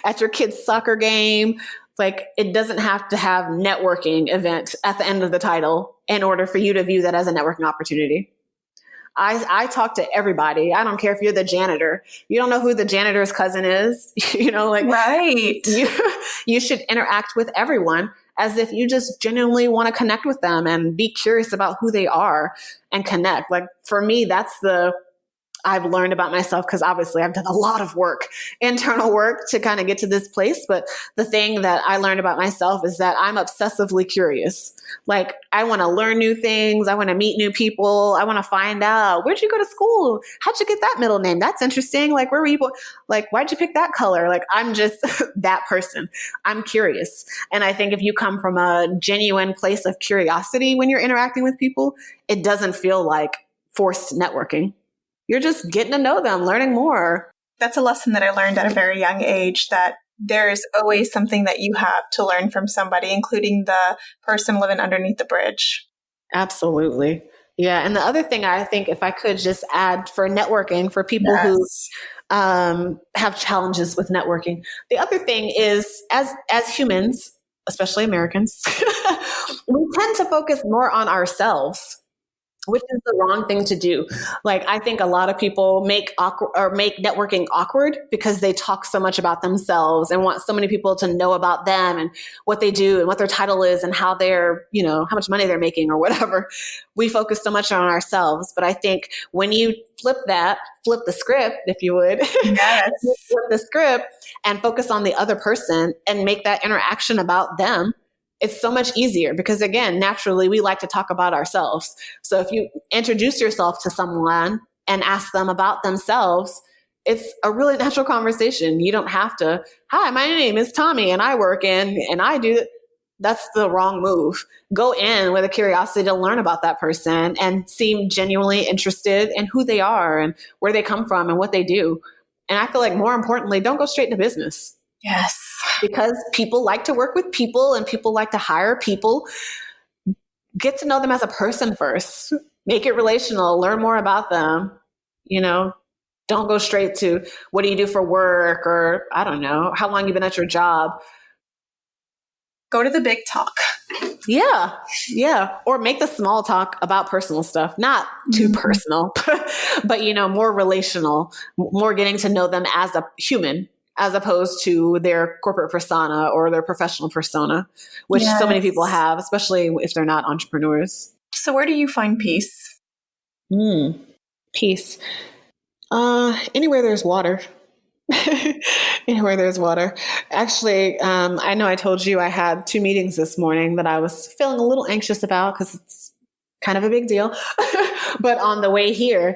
at your kid's soccer game. Like, it doesn't have to have networking event at the end of the title in order for you to view that as a networking opportunity. I talk to everybody. I don't care if you're the janitor. You don't know who the janitor's cousin is. Right. You should interact with everyone as if you just genuinely want to connect with them and be curious about who they are and connect. Like, for me, that's I've learned about myself, because obviously I've done a lot of work, internal work, to kind of get to this place. But the thing that I learned about myself is that I'm obsessively curious. Like, I want to learn new things. I want to meet new people. I want to find out, where'd you go to school? How'd you get that middle name? That's interesting. Like, where were you born? Like, why'd you pick that color? Like, I'm just that person. I'm curious. And I think if you come from a genuine place of curiosity when you're interacting with people, it doesn't feel like forced networking. You're just getting to know them, learning more. That's a lesson that I learned at a very young age, that there's always something that you have to learn from somebody, including the person living underneath the bridge. Absolutely. Yeah. And the other thing I think, if I could just add for networking, for people who have challenges with networking, the other thing is, as humans, especially Americans, we tend to focus more on ourselves, which is the wrong thing to do. Like, I think a lot of people make networking awkward because they talk so much about themselves and want so many people to know about them and what they do and what their title is and how they're, how much money they're making or whatever. We focus so much on ourselves. But I think when you flip the script, if you would, yes. flip the script and focus on the other person and make that interaction about them, it's so much easier, because again, naturally, we like to talk about ourselves. So if you introduce yourself to someone and ask them about themselves, it's a really natural conversation. You don't have to, hi, my name is Tommy and I work in, and I do. That's the wrong move. Go in with a curiosity to learn about that person and seem genuinely interested in who they are and where they come from and what they do. And I feel like, more importantly, don't go straight into business. Yes. Because people like to work with people and people like to hire people. Get to know them as a person first. Make it relational. Learn more about them. Don't go straight to, what do you do for work? Or, I don't know, how long you've been at your job. Go to the big talk. Yeah. Yeah. Or make the small talk about personal stuff. Not too personal, but, more relational, more getting to know them as a human, as opposed to their corporate persona or their professional persona, which so many people have, especially if they're not entrepreneurs. So where do you find peace? Peace. Anywhere there's water. Anywhere there's water. Actually, I know I told you I had 2 meetings this morning that I was feeling a little anxious about because it's kind of a big deal. But on the way here,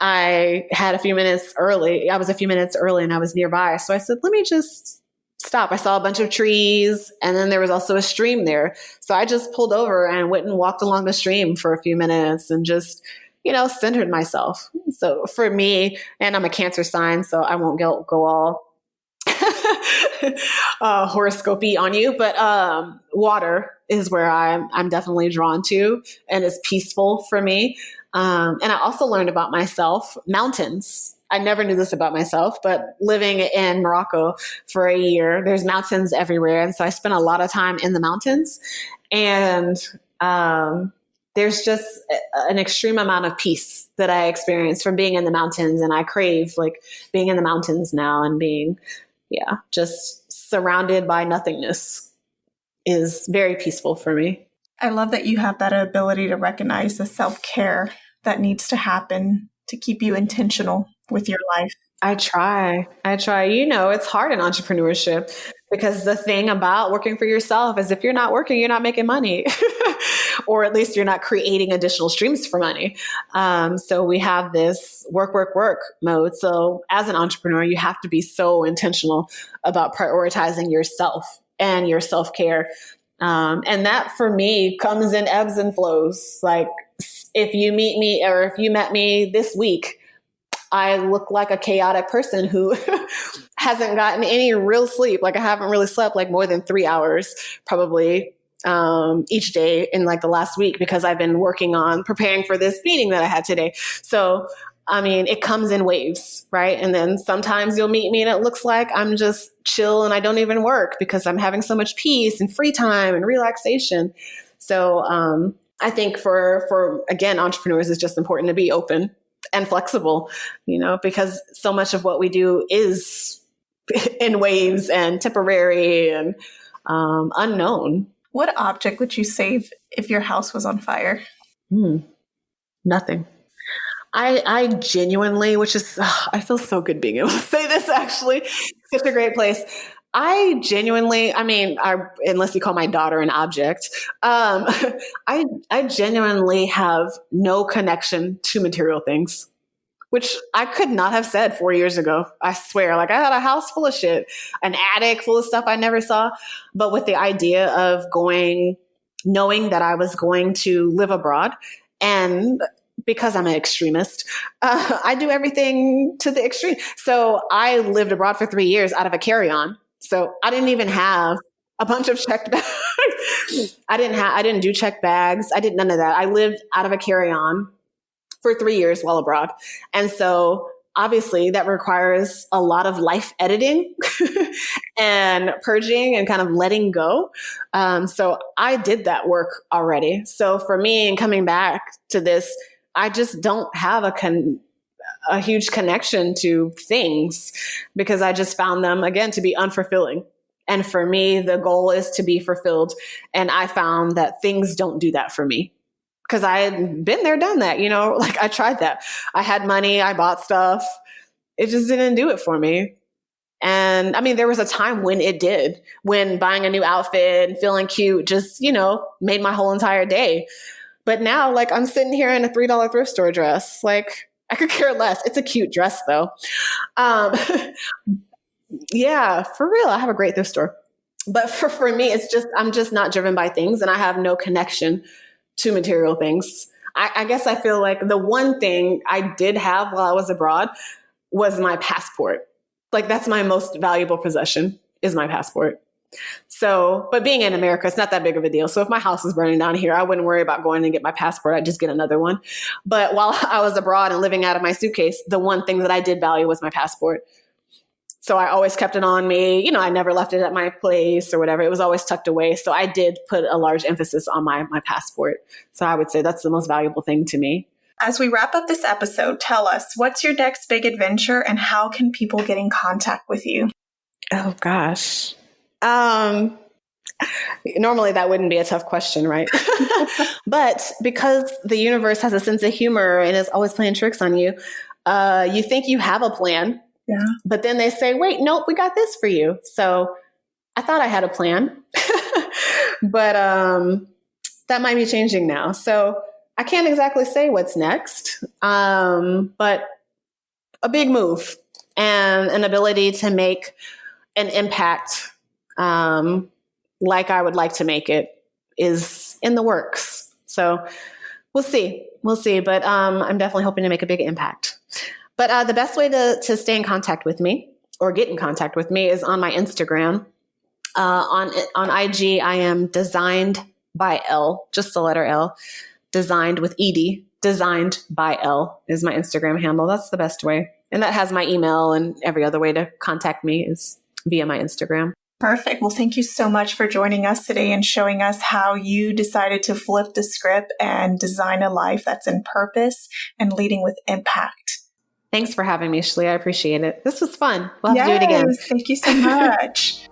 I had a few minutes early. I was a few minutes early and I was nearby. So I said, let me just stop. I saw a bunch of trees and then there was also a stream there. So I just pulled over and went and walked along the stream for a few minutes and just, centered myself. So for me, and I'm a Cancer sign, so I won't go all horoscopy on you, but water is where I'm definitely drawn to, and it's peaceful for me. And I also learned about myself, mountains. I never knew this about myself, but living in Morocco for a year, there's mountains everywhere. And so I spent a lot of time in the mountains, and there's just an extreme amount of peace that I experienced from being in the mountains. And I crave like being in the mountains now, and being, just surrounded by nothingness is very peaceful for me. I love that you have that ability to recognize the self-care that needs to happen to keep you intentional with your life. I try. It's hard in entrepreneurship, because the thing about working for yourself is if you're not working, you're not making money, or at least you're not creating additional streams for money. So we have this work mode. So as an entrepreneur, you have to be so intentional about prioritizing yourself and your self-care. And that for me comes in ebbs and flows. Like if you meet me, or if you met me this week, I look like a chaotic person who hasn't gotten any real sleep. Like I haven't really slept like more than 3 hours probably each day in like the last week, because I've been working on preparing for this meeting that I had today. So, I mean, it comes in waves, right? And then sometimes you'll meet me and it looks like I'm just chill and I don't even work because I'm having so much peace and free time and relaxation. So I think for again, entrepreneurs, it's just important to be open and flexible, because so much of what we do is in waves and temporary and unknown. What object would you save if your house was on fire? Nothing. I genuinely, I feel so good being able to say this, actually. Such a great place. I genuinely, unless you call my daughter an object, I genuinely have no connection to material things, which I could not have said 4 years ago. I swear, like I had a house full of shit, an attic full of stuff I never saw. But with the idea of knowing that I was going to live abroad, and because I'm an extremist, I do everything to the extreme. So I lived abroad for 3 years out of a carry-on. So I didn't even have a bunch of checked bags. I didn't do checked bags. I did none of that. I lived out of a carry-on for 3 years while abroad. And so obviously that requires a lot of life editing and purging and kind of letting go. So I did that work already. So for me, and coming back to this, I just don't have a huge connection to things, because I just found them, again, to be unfulfilling. And for me, the goal is to be fulfilled. And I found that things don't do that for me, because I had been there, done that, like I tried that. I had money, I bought stuff. It just didn't do it for me. And there was a time when it did, when buying a new outfit and feeling cute just, made my whole entire day. But now, like, I'm sitting here in a $3 thrift store dress. Like, I could care less. It's a cute dress, though. Yeah, for real. I have a great thrift store. But for me, I'm just not driven by things, and I have no connection to material things. I guess I feel like the one thing I did have while I was abroad was my passport. Like, that's my most valuable possession, is my passport. So, but being in America, it's not that big of a deal. So if my house is burning down here, I wouldn't worry about going and get my passport. I'd just get another one. But while I was abroad and living out of my suitcase, the one thing that I did value was my passport. So I always kept it on me. I never left it at my place or whatever. It was always tucked away. So I did put a large emphasis on my passport. So I would say that's the most valuable thing to me. As we wrap up this episode, tell us, what's your next big adventure and how can people get in contact with you? Oh, gosh. Normally that wouldn't be a tough question, right? But because the universe has a sense of humor and is always playing tricks on you, you think you have a plan. Yeah. But then they say, wait, nope, we got this for you. So I thought I had a plan, but that might be changing now. So I can't exactly say what's next, but a big move and an ability to make an impact like I would like to make it is in the works. So we'll see. But I'm definitely hoping to make a big impact. But the best way to stay in contact with me or get in contact with me is on my Instagram. On IG, I am designed by L, just the letter L, designed with ED, designed by L is my Instagram handle. That's the best way. And that has my email, and every other way to contact me is via my Instagram. Perfect. Well, thank you so much for joining us today and showing us how you decided to flip the script and design a life that's in purpose and leading with impact. Thanks for having me, Shlee. I appreciate it. This was fun. We'll have to do it again. Thank you so much.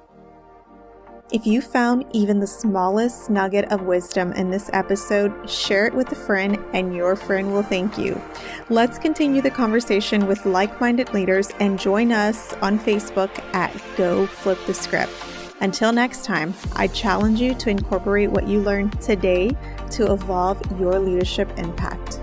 If you found even the smallest nugget of wisdom in this episode, share it with a friend and your friend will thank you. Let's continue the conversation with like-minded leaders and join us on Facebook at Go Flip the Script. Until next time, I challenge you to incorporate what you learned today to evolve your leadership impact.